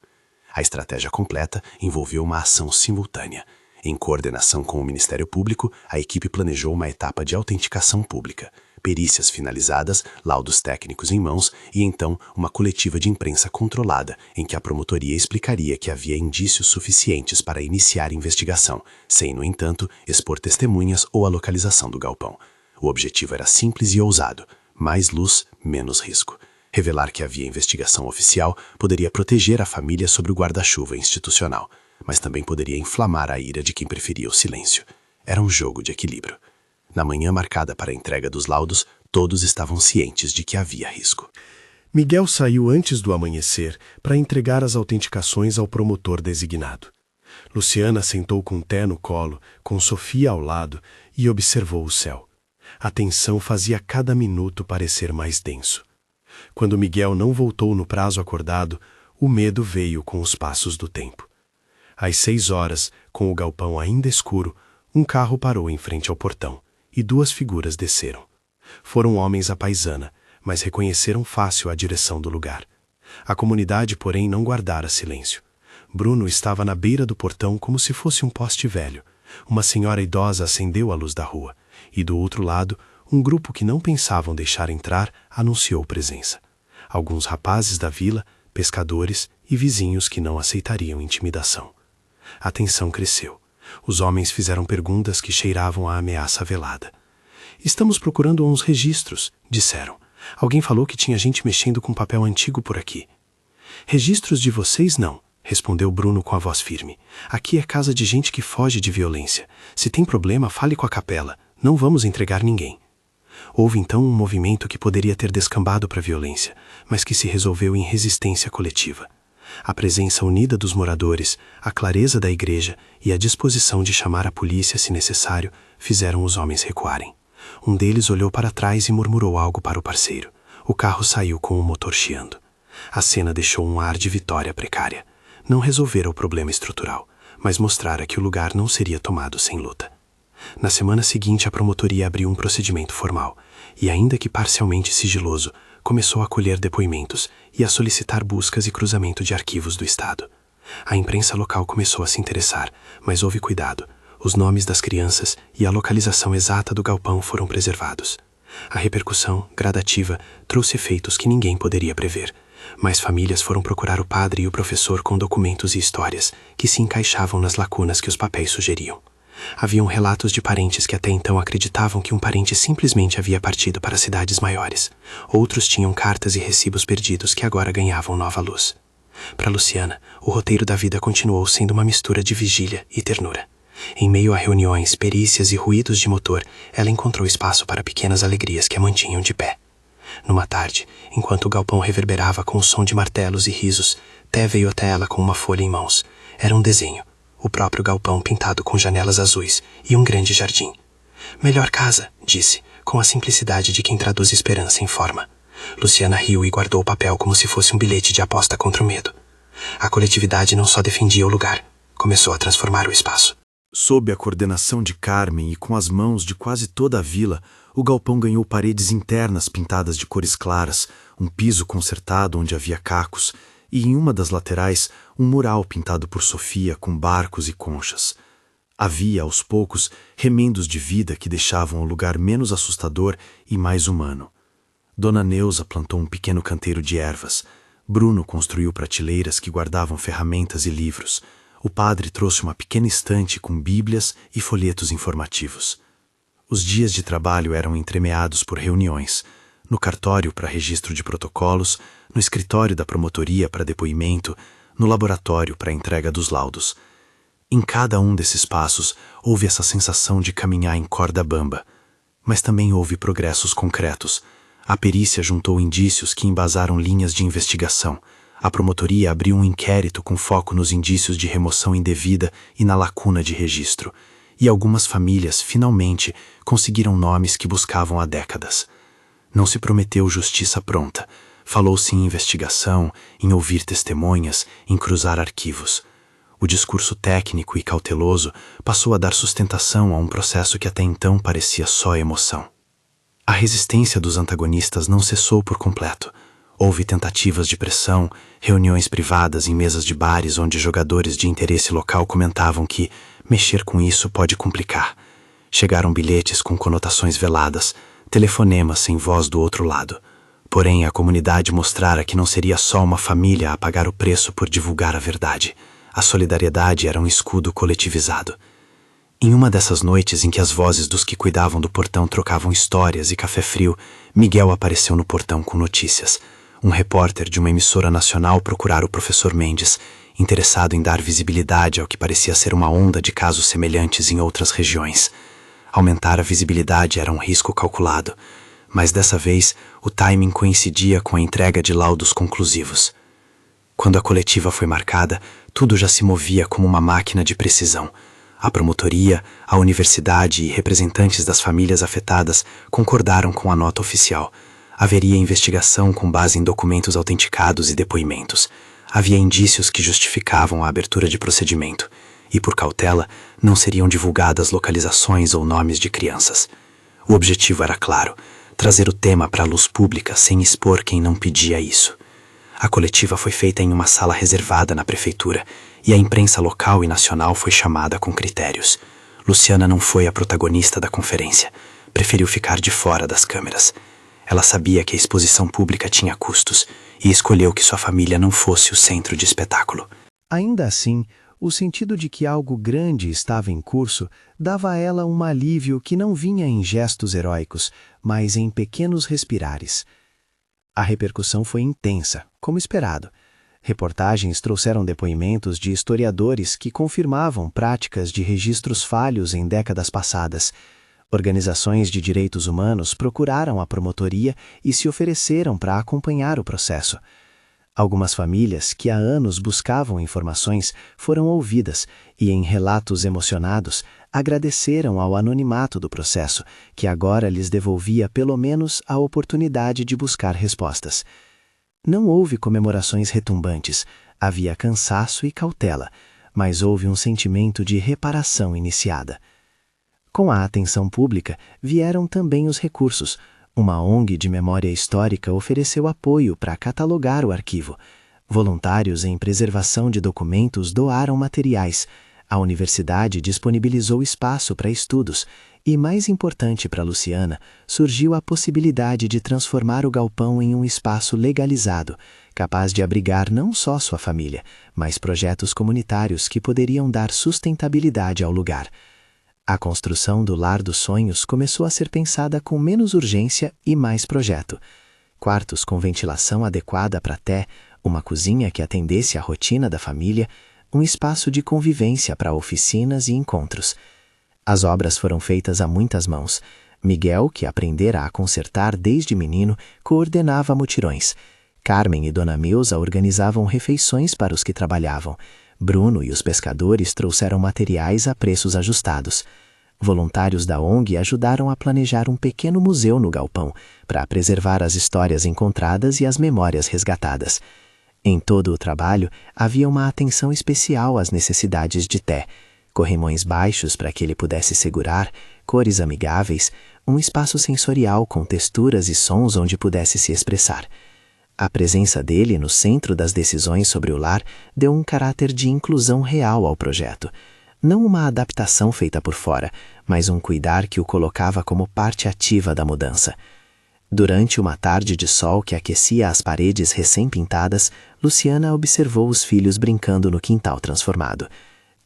A estratégia completa envolveu uma ação simultânea. Em coordenação com o Ministério Público, a equipe planejou uma etapa de autenticação pública, perícias finalizadas, laudos técnicos em mãos e então uma coletiva de imprensa controlada em que a promotoria explicaria que havia indícios suficientes para iniciar investigação, sem, no entanto, expor testemunhas ou a localização do galpão. O objetivo era simples e ousado: mais luz, menos risco. Revelar que havia investigação oficial poderia proteger a família sobre o guarda-chuva institucional, mas também poderia inflamar a ira de quem preferia o silêncio. Era um jogo de equilíbrio. Na manhã marcada para a entrega dos laudos, todos estavam cientes de que havia risco. Miguel saiu antes do amanhecer para entregar as autenticações ao promotor designado. Luciana sentou com Té no colo, com Sofia ao lado, e observou o céu. A tensão fazia cada minuto parecer mais denso. Quando Miguel não voltou no prazo acordado, o medo veio com os passos do tempo. Às 6 horas, com o galpão ainda escuro, um carro parou em frente ao portão, e 2 figuras desceram. Foram homens à paisana, mas reconheceram fácil a direção do lugar. A comunidade, porém, não guardara silêncio. Bruno estava na beira do portão como se fosse um poste velho. Uma senhora idosa acendeu a luz da rua, e do outro lado, um grupo que não pensavam deixar entrar anunciou presença. Alguns rapazes da vila, pescadores e vizinhos que não aceitariam intimidação. A tensão cresceu. Os homens fizeram perguntas que cheiravam a ameaça velada. "Estamos procurando uns registros", disseram. "Alguém falou que tinha gente mexendo com papel antigo por aqui." "Registros de vocês não", respondeu Bruno com a voz firme. "Aqui é casa de gente que foge de violência. Se tem problema, fale com a capela. Não vamos entregar ninguém." Houve então um movimento que poderia ter descambado para a violência, mas que se resolveu em resistência coletiva. A presença unida dos moradores, a clareza da igreja e a disposição de chamar a polícia se necessário fizeram os homens recuarem. Um deles olhou para trás e murmurou algo para o parceiro. O carro saiu com o motor chiando. A cena deixou um ar de vitória precária. Não resolvera o problema estrutural, mas mostrara que o lugar não seria tomado sem luta. Na semana seguinte, a promotoria abriu um procedimento formal e, ainda que parcialmente sigiloso, começou a colher depoimentos e a solicitar buscas e cruzamento de arquivos do Estado. A imprensa local começou a se interessar, mas houve cuidado. Os nomes das crianças e a localização exata do galpão foram preservados. A repercussão, gradativa, trouxe efeitos que ninguém poderia prever. Mais famílias foram procurar o padre e o professor com documentos e histórias que se encaixavam nas lacunas que os papéis sugeriam. Haviam relatos de parentes que até então acreditavam que um parente simplesmente havia partido para cidades maiores. Outros tinham cartas e recibos perdidos que agora ganhavam nova luz. Para Luciana, o roteiro da vida continuou sendo uma mistura de vigília e ternura. Em meio a reuniões, perícias e ruídos de motor, ela encontrou espaço para pequenas alegrias que a mantinham de pé. Numa tarde, enquanto o galpão reverberava com o som de martelos e risos, Té veio até ela com uma folha em mãos. Era um desenho. O próprio galpão pintado com janelas azuis e um grande jardim. "Melhor casa", disse, com a simplicidade de quem traduz esperança em forma. Luciana riu e guardou o papel como se fosse um bilhete de aposta contra o medo. A coletividade não só defendia o lugar, começou a transformar o espaço. Sob a coordenação de Carmen e com as mãos de quase toda a vila, o galpão ganhou paredes internas pintadas de cores claras, um piso consertado onde havia cacos, e em uma das laterais, um mural pintado por Sofia com barcos e conchas. Havia, aos poucos, remendos de vida que deixavam o lugar menos assustador e mais humano. Dona Neuza plantou um pequeno canteiro de ervas. Bruno construiu prateleiras que guardavam ferramentas e livros. O padre trouxe uma pequena estante com bíblias e folhetos informativos. Os dias de trabalho eram entremeados por reuniões, no cartório para registro de protocolos, no escritório da promotoria para depoimento, no laboratório para a entrega dos laudos. Em cada um desses passos, houve essa sensação de caminhar em corda bamba. Mas também houve progressos concretos. A perícia juntou indícios que embasaram linhas de investigação. A promotoria abriu um inquérito com foco nos indícios de remoção indevida e na lacuna de registro. E algumas famílias, finalmente, conseguiram nomes que buscavam há décadas. Não se prometeu justiça pronta. Falou-se em investigação, em ouvir testemunhas, em cruzar arquivos. O discurso técnico e cauteloso passou a dar sustentação a um processo que até então parecia só emoção. A resistência dos antagonistas não cessou por completo. Houve tentativas de pressão, reuniões privadas em mesas de bares onde jogadores de interesse local comentavam que mexer com isso pode complicar. Chegaram bilhetes com conotações veladas, telefonemas sem voz do outro lado. Porém, a comunidade mostrara que não seria só uma família a pagar o preço por divulgar a verdade. A solidariedade era um escudo coletivizado. Em uma dessas noites em que as vozes dos que cuidavam do portão trocavam histórias e café frio, Miguel apareceu no portão com notícias. Um repórter de uma emissora nacional procurara o professor Mendes, interessado em dar visibilidade ao que parecia ser uma onda de casos semelhantes em outras regiões. Aumentar a visibilidade era um risco calculado, mas dessa vez o timing coincidia com a entrega de laudos conclusivos. Quando a coletiva foi marcada, tudo já se movia como uma máquina de precisão. A promotoria, a universidade e representantes das famílias afetadas concordaram com a nota oficial. Haveria investigação com base em documentos autenticados e depoimentos. Havia indícios que justificavam a abertura de procedimento. E, por cautela, não seriam divulgadas localizações ou nomes de crianças. O objetivo era claro: trazer o tema para a luz pública sem expor quem não pedia isso. A coletiva foi feita em uma sala reservada na prefeitura e a imprensa local e nacional foi chamada com critérios. Luciana não foi a protagonista da conferência. Preferiu ficar de fora das câmeras. Ela sabia que a exposição pública tinha custos e escolheu que sua família não fosse o centro de espetáculo. Ainda assim, o sentido de que algo grande estava em curso dava a ela um alívio que não vinha em gestos heróicos, mas em pequenos respirares. A repercussão foi intensa, como esperado. Reportagens trouxeram depoimentos de historiadores que confirmavam práticas de registros falhos em décadas passadas. Organizações de direitos humanos procuraram a promotoria e se ofereceram para acompanhar o processo. Algumas famílias que há anos buscavam informações foram ouvidas e, em relatos emocionados, agradeceram ao anonimato do processo, que agora lhes devolvia pelo menos a oportunidade de buscar respostas. Não houve comemorações retumbantes, havia cansaço e cautela, mas houve um sentimento de reparação iniciada. Com a atenção pública vieram também os recursos. Uma ONG de memória histórica ofereceu apoio para catalogar o arquivo. Voluntários em preservação de documentos doaram materiais. A universidade disponibilizou espaço para estudos. E, mais importante para Luciana, surgiu a possibilidade de transformar o galpão em um espaço legalizado, capaz de abrigar não só sua família, mas projetos comunitários que poderiam dar sustentabilidade ao lugar. A construção do Lar dos Sonhos começou a ser pensada com menos urgência e mais projeto. Quartos com ventilação adequada para Té, uma cozinha que atendesse à rotina da família, um espaço de convivência para oficinas e encontros. As obras foram feitas a muitas mãos. Miguel, que aprendera a consertar desde menino, coordenava mutirões. Carmen e Dona Milza organizavam refeições para os que trabalhavam. Bruno e os pescadores trouxeram materiais a preços ajustados. Voluntários da ONG ajudaram a planejar um pequeno museu no galpão, para preservar as histórias encontradas e as memórias resgatadas. Em todo o trabalho, havia uma atenção especial às necessidades de Té. Corrimões baixos para que ele pudesse segurar, cores amigáveis, um espaço sensorial com texturas e sons onde pudesse se expressar. A presença dele no centro das decisões sobre o lar deu um caráter de inclusão real ao projeto. Não uma adaptação feita por fora, mas um cuidar que o colocava como parte ativa da mudança. Durante uma tarde de sol que aquecia as paredes recém-pintadas, Luciana observou os filhos brincando no quintal transformado.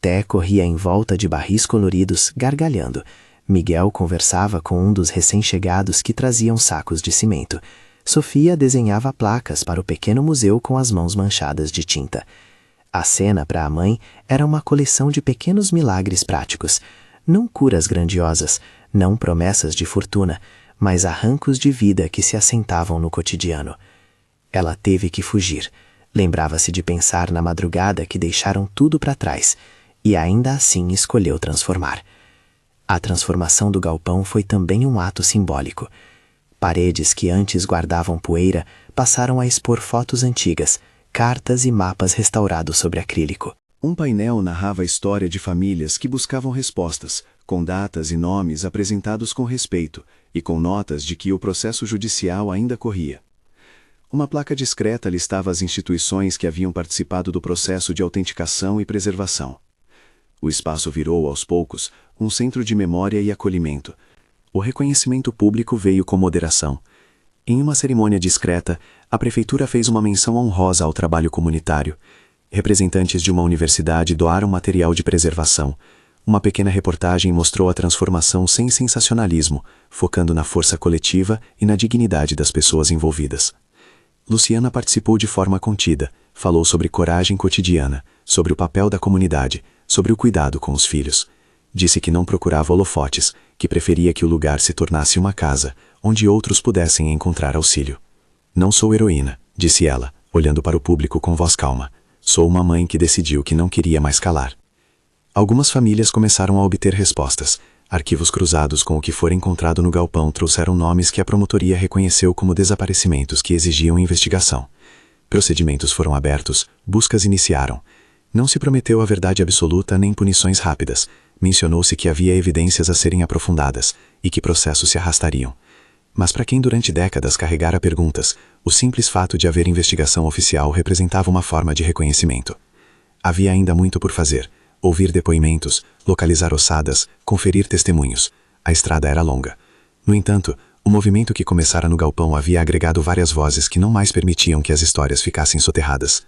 Té corria em volta de barris coloridos, gargalhando. Miguel conversava com um dos recém-chegados que traziam sacos de cimento. Sofia desenhava placas para o pequeno museu com as mãos manchadas de tinta. A cena para a mãe era uma coleção de pequenos milagres práticos, não curas grandiosas, não promessas de fortuna, mas arrancos de vida que se assentavam no cotidiano. Ela teve que fugir. Lembrava-se de pensar na madrugada que deixaram tudo para trás, e ainda assim escolheu transformar. A transformação do galpão foi também um ato simbólico. Paredes que antes guardavam poeira passaram a expor fotos antigas, cartas e mapas restaurados sobre acrílico. Um painel narrava a história de famílias que buscavam respostas, com datas e nomes apresentados com respeito e com notas de que o processo judicial ainda corria. Uma placa discreta listava as instituições que haviam participado do processo de autenticação e preservação. O espaço virou, aos poucos, um centro de memória e acolhimento. O reconhecimento público veio com moderação. Em uma cerimônia discreta, a prefeitura fez uma menção honrosa ao trabalho comunitário. Representantes de uma universidade doaram material de preservação. Uma pequena reportagem mostrou a transformação sem sensacionalismo, focando na força coletiva e na dignidade das pessoas envolvidas. Luciana participou de forma contida, falou sobre coragem cotidiana, sobre o papel da comunidade, sobre o cuidado com os filhos. Disse que não procurava holofotes, que preferia que o lugar se tornasse uma casa, onde outros pudessem encontrar auxílio. Não sou heroína, disse ela, olhando para o público com voz calma. Sou uma mãe que decidiu que não queria mais calar. Algumas famílias começaram a obter respostas. Arquivos cruzados com o que for encontrado no galpão trouxeram nomes que a promotoria reconheceu como desaparecimentos que exigiam investigação. Procedimentos foram abertos, buscas iniciaram. Não se prometeu a verdade absoluta nem punições rápidas. Mencionou-se que havia evidências a serem aprofundadas e que processos se arrastariam. Mas para quem durante décadas carregara perguntas, o simples fato de haver investigação oficial representava uma forma de reconhecimento. Havia ainda muito por fazer. Ouvir depoimentos, localizar ossadas, conferir testemunhos. A estrada era longa. No entanto, o movimento que começara no galpão havia agregado várias vozes que não mais permitiam que as histórias ficassem soterradas.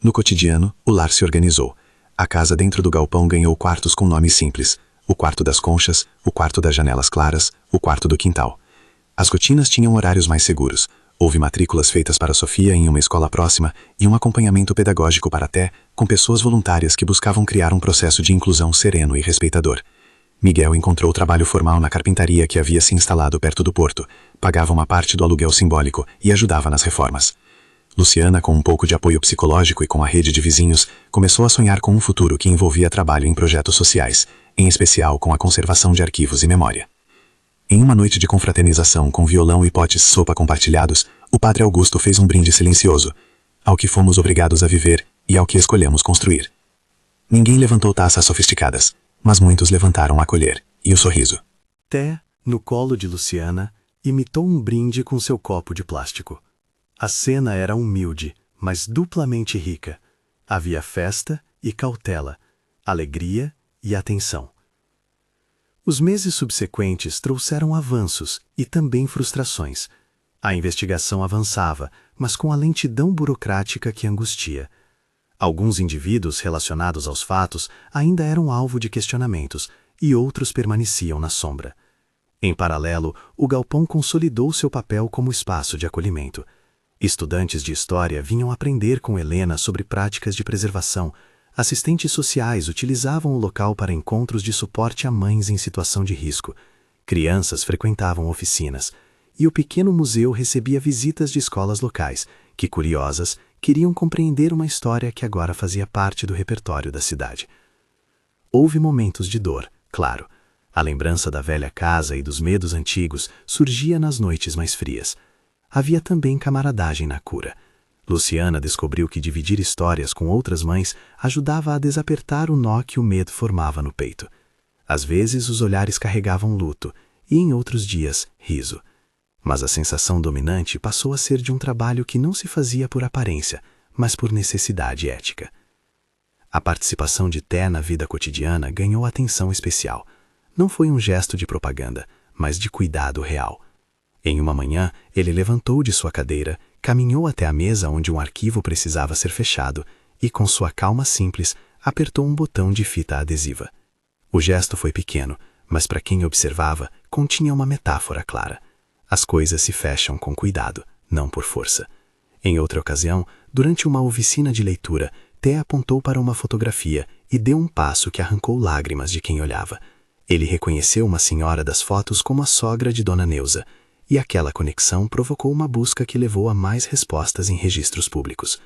No cotidiano, o lar se organizou. A casa dentro do galpão ganhou quartos com nomes simples. O quarto das conchas, o quarto das janelas claras, o quarto do quintal. As rotinas tinham horários mais seguros. Houve matrículas feitas para Sofia em uma escola próxima e um acompanhamento pedagógico para Té, com pessoas voluntárias que buscavam criar um processo de inclusão sereno e respeitador. Miguel encontrou trabalho formal na carpintaria que havia se instalado perto do porto, pagava uma parte do aluguel simbólico e ajudava nas reformas. Luciana, com um pouco de apoio psicológico e com a rede de vizinhos, começou a sonhar com um futuro que envolvia trabalho em projetos sociais, em especial com a conservação de arquivos e memória. Em uma noite de confraternização com violão e potes de sopa compartilhados, o padre Augusto fez um brinde silencioso, ao que fomos obrigados a viver e ao que escolhemos construir. Ninguém levantou taças sofisticadas, mas muitos levantaram a colher e o sorriso. Té, no colo de Luciana, imitou um brinde com seu copo de plástico. A cena era humilde, mas duplamente rica. Havia festa e cautela, alegria e atenção. Os meses subsequentes trouxeram avanços e também frustrações. A investigação avançava, mas com a lentidão burocrática que angustia. Alguns indivíduos relacionados aos fatos ainda eram alvo de questionamentos e outros permaneciam na sombra. Em paralelo, o galpão consolidou seu papel como espaço de acolhimento. Estudantes de história vinham aprender com Helena sobre práticas de preservação. Assistentes sociais utilizavam o local para encontros de suporte a mães em situação de risco. Crianças frequentavam oficinas. E o pequeno museu recebia visitas de escolas locais, que, curiosas, queriam compreender uma história que agora fazia parte do repertório da cidade. Houve momentos de dor, claro. A lembrança da velha casa e dos medos antigos surgia nas noites mais frias. Havia também camaradagem na cura. Luciana descobriu que dividir histórias com outras mães ajudava a desapertar o nó que o medo formava no peito. Às vezes os olhares carregavam luto e, em outros dias, riso. Mas a sensação dominante passou a ser de um trabalho que não se fazia por aparência, mas por necessidade ética. A participação de Té na vida cotidiana ganhou atenção especial. Não foi um gesto de propaganda, mas de cuidado real. Em uma manhã, ele levantou de sua cadeira, caminhou até a mesa onde um arquivo precisava ser fechado e, com sua calma simples, apertou um botão de fita adesiva. O gesto foi pequeno, mas para quem observava, continha uma metáfora clara. As coisas se fecham com cuidado, não por força. Em outra ocasião, durante uma oficina de leitura, Té apontou para uma fotografia e deu um passo que arrancou lágrimas de quem olhava. Ele reconheceu uma senhora das fotos como a sogra de Dona Neuza, e aquela conexão provocou uma busca que levou a mais respostas em registros públicos.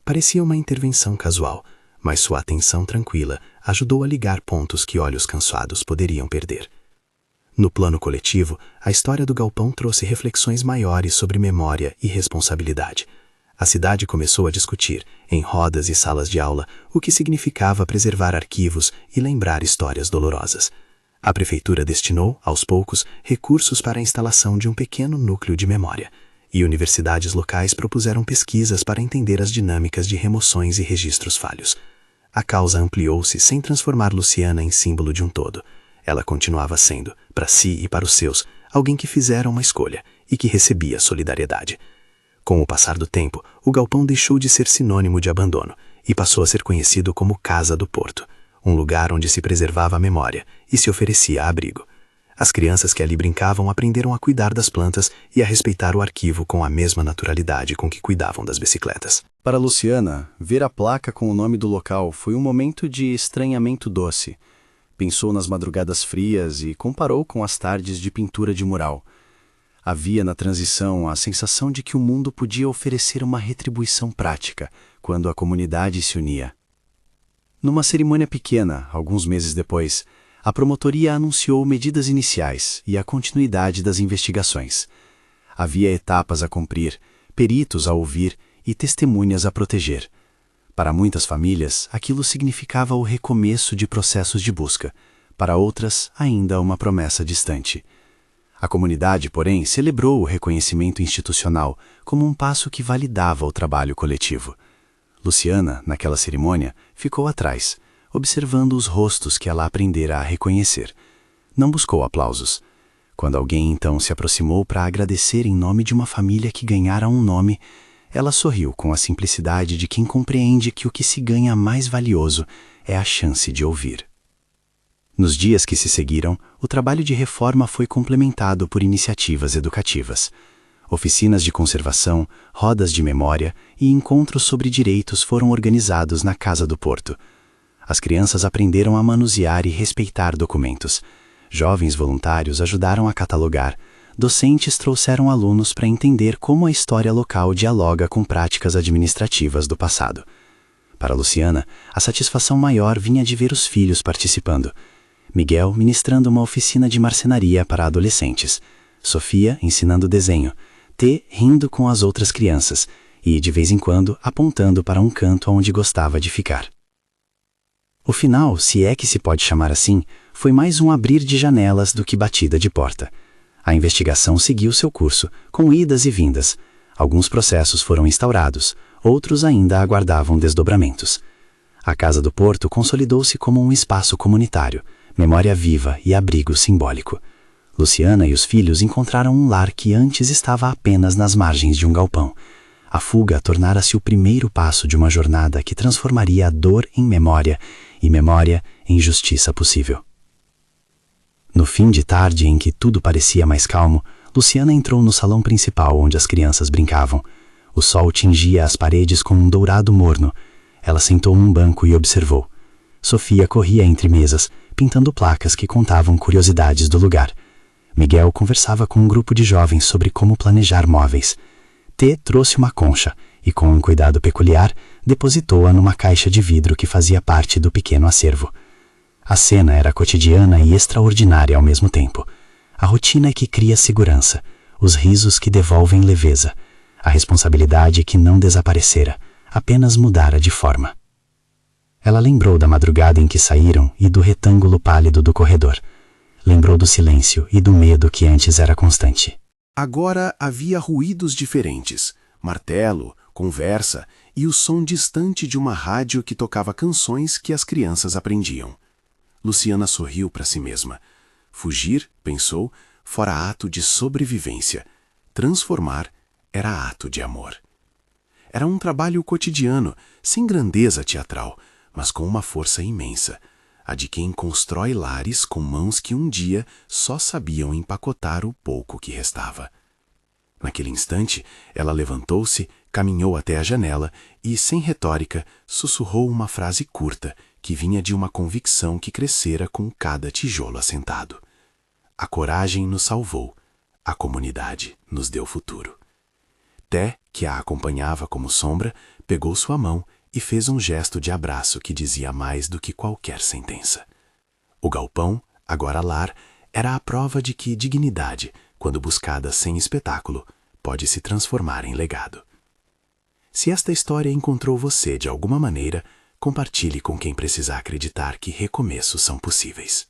Parecia uma intervenção casual, mas sua atenção tranquila ajudou a ligar pontos que olhos cansados poderiam perder. No plano coletivo, a história do galpão trouxe reflexões maiores sobre memória e responsabilidade. A cidade começou a discutir, em rodas e salas de aula, o que significava preservar arquivos e lembrar histórias dolorosas. A prefeitura destinou, aos poucos, recursos para a instalação de um pequeno núcleo de memória, e universidades locais propuseram pesquisas para entender as dinâmicas de remoções e registros falhos. A causa ampliou-se sem transformar Luciana em símbolo de um todo. Ela continuava sendo, para si e para os seus, alguém que fizera uma escolha e que recebia solidariedade. Com o passar do tempo, o galpão deixou de ser sinônimo de abandono e passou a ser conhecido como Casa do Porto, um lugar onde se preservava a memória e se oferecia abrigo. As crianças que ali brincavam aprenderam a cuidar das plantas e a respeitar o arquivo com a mesma naturalidade com que cuidavam das bicicletas. Para Luciana, ver a placa com o nome do local foi um momento de estranhamento doce. Pensou nas madrugadas frias e comparou com as tardes de pintura de mural. Havia na transição a sensação de que o mundo podia oferecer uma retribuição prática quando a comunidade se unia. Numa cerimônia pequena, alguns meses depois, a promotoria anunciou medidas iniciais e a continuidade das investigações. Havia etapas a cumprir, peritos a ouvir e testemunhas a proteger. Para muitas famílias, aquilo significava o recomeço de processos de busca. Para outras, ainda uma promessa distante. A comunidade, porém, celebrou o reconhecimento institucional como um passo que validava o trabalho coletivo. Luciana, naquela cerimônia, ficou atrás, observando os rostos que ela aprendera a reconhecer. Não buscou aplausos. Quando alguém então se aproximou para agradecer em nome de uma família que ganhara um nome, ela sorriu com a simplicidade de quem compreende que o que se ganha mais valioso é a chance de ouvir. Nos dias que se seguiram, o trabalho de reforma foi complementado por iniciativas educativas. Oficinas de conservação, rodas de memória e encontros sobre direitos foram organizados na Casa do Porto. As crianças aprenderam a manusear e respeitar documentos. Jovens voluntários ajudaram a catalogar. Docentes trouxeram alunos para entender como a história local dialoga com práticas administrativas do passado. Para Luciana, a satisfação maior vinha de ver os filhos participando. Miguel ministrando uma oficina de marcenaria para adolescentes. Sofia ensinando desenho. T rindo com as outras crianças e, de vez em quando, apontando para um canto onde gostava de ficar. O final, se é que se pode chamar assim, foi mais um abrir de janelas do que batida de porta. A investigação seguiu seu curso, com idas e vindas. Alguns processos foram instaurados, outros ainda aguardavam desdobramentos. A Casa do Porto consolidou-se como um espaço comunitário, memória viva e abrigo simbólico. Luciana e os filhos encontraram um lar que antes estava apenas nas margens de um galpão. A fuga tornara-se o primeiro passo de uma jornada que transformaria a dor em memória e memória em justiça possível. No fim de tarde em que tudo parecia mais calmo, Luciana entrou no salão principal onde as crianças brincavam. O sol tingia as paredes com um dourado morno. Ela sentou num banco e observou. Sofia corria entre mesas, pintando placas que contavam curiosidades do lugar. Miguel conversava com um grupo de jovens sobre como planejar móveis. T trouxe uma concha e, com um cuidado peculiar, depositou-a numa caixa de vidro que fazia parte do pequeno acervo. A cena era cotidiana e extraordinária ao mesmo tempo. A rotina que cria segurança, os risos que devolvem leveza, a responsabilidade que não desaparecera, apenas mudara de forma. Ela lembrou da madrugada em que saíram e do retângulo pálido do corredor. Lembrou do silêncio e do medo que antes era constante. Agora havia ruídos diferentes, martelo, conversa e o som distante de uma rádio que tocava canções que as crianças aprendiam. Luciana sorriu para si mesma. Fugir, pensou, fora ato de sobrevivência. Transformar era ato de amor. Era um trabalho cotidiano, sem grandeza teatral, mas com uma força imensa, a de quem constrói lares com mãos que um dia só sabiam empacotar o pouco que restava. Naquele instante, ela levantou-se, caminhou até a janela e, sem retórica, sussurrou uma frase curta que vinha de uma convicção que crescera com cada tijolo assentado. A coragem nos salvou, a comunidade nos deu futuro. Té, que a acompanhava como sombra, pegou sua mão e fez um gesto de abraço que dizia mais do que qualquer sentença. O galpão, agora lar, era a prova de que dignidade, quando buscada sem espetáculo, pode se transformar em legado. Se esta história encontrou você de alguma maneira, compartilhe com quem precisar acreditar que recomeços são possíveis.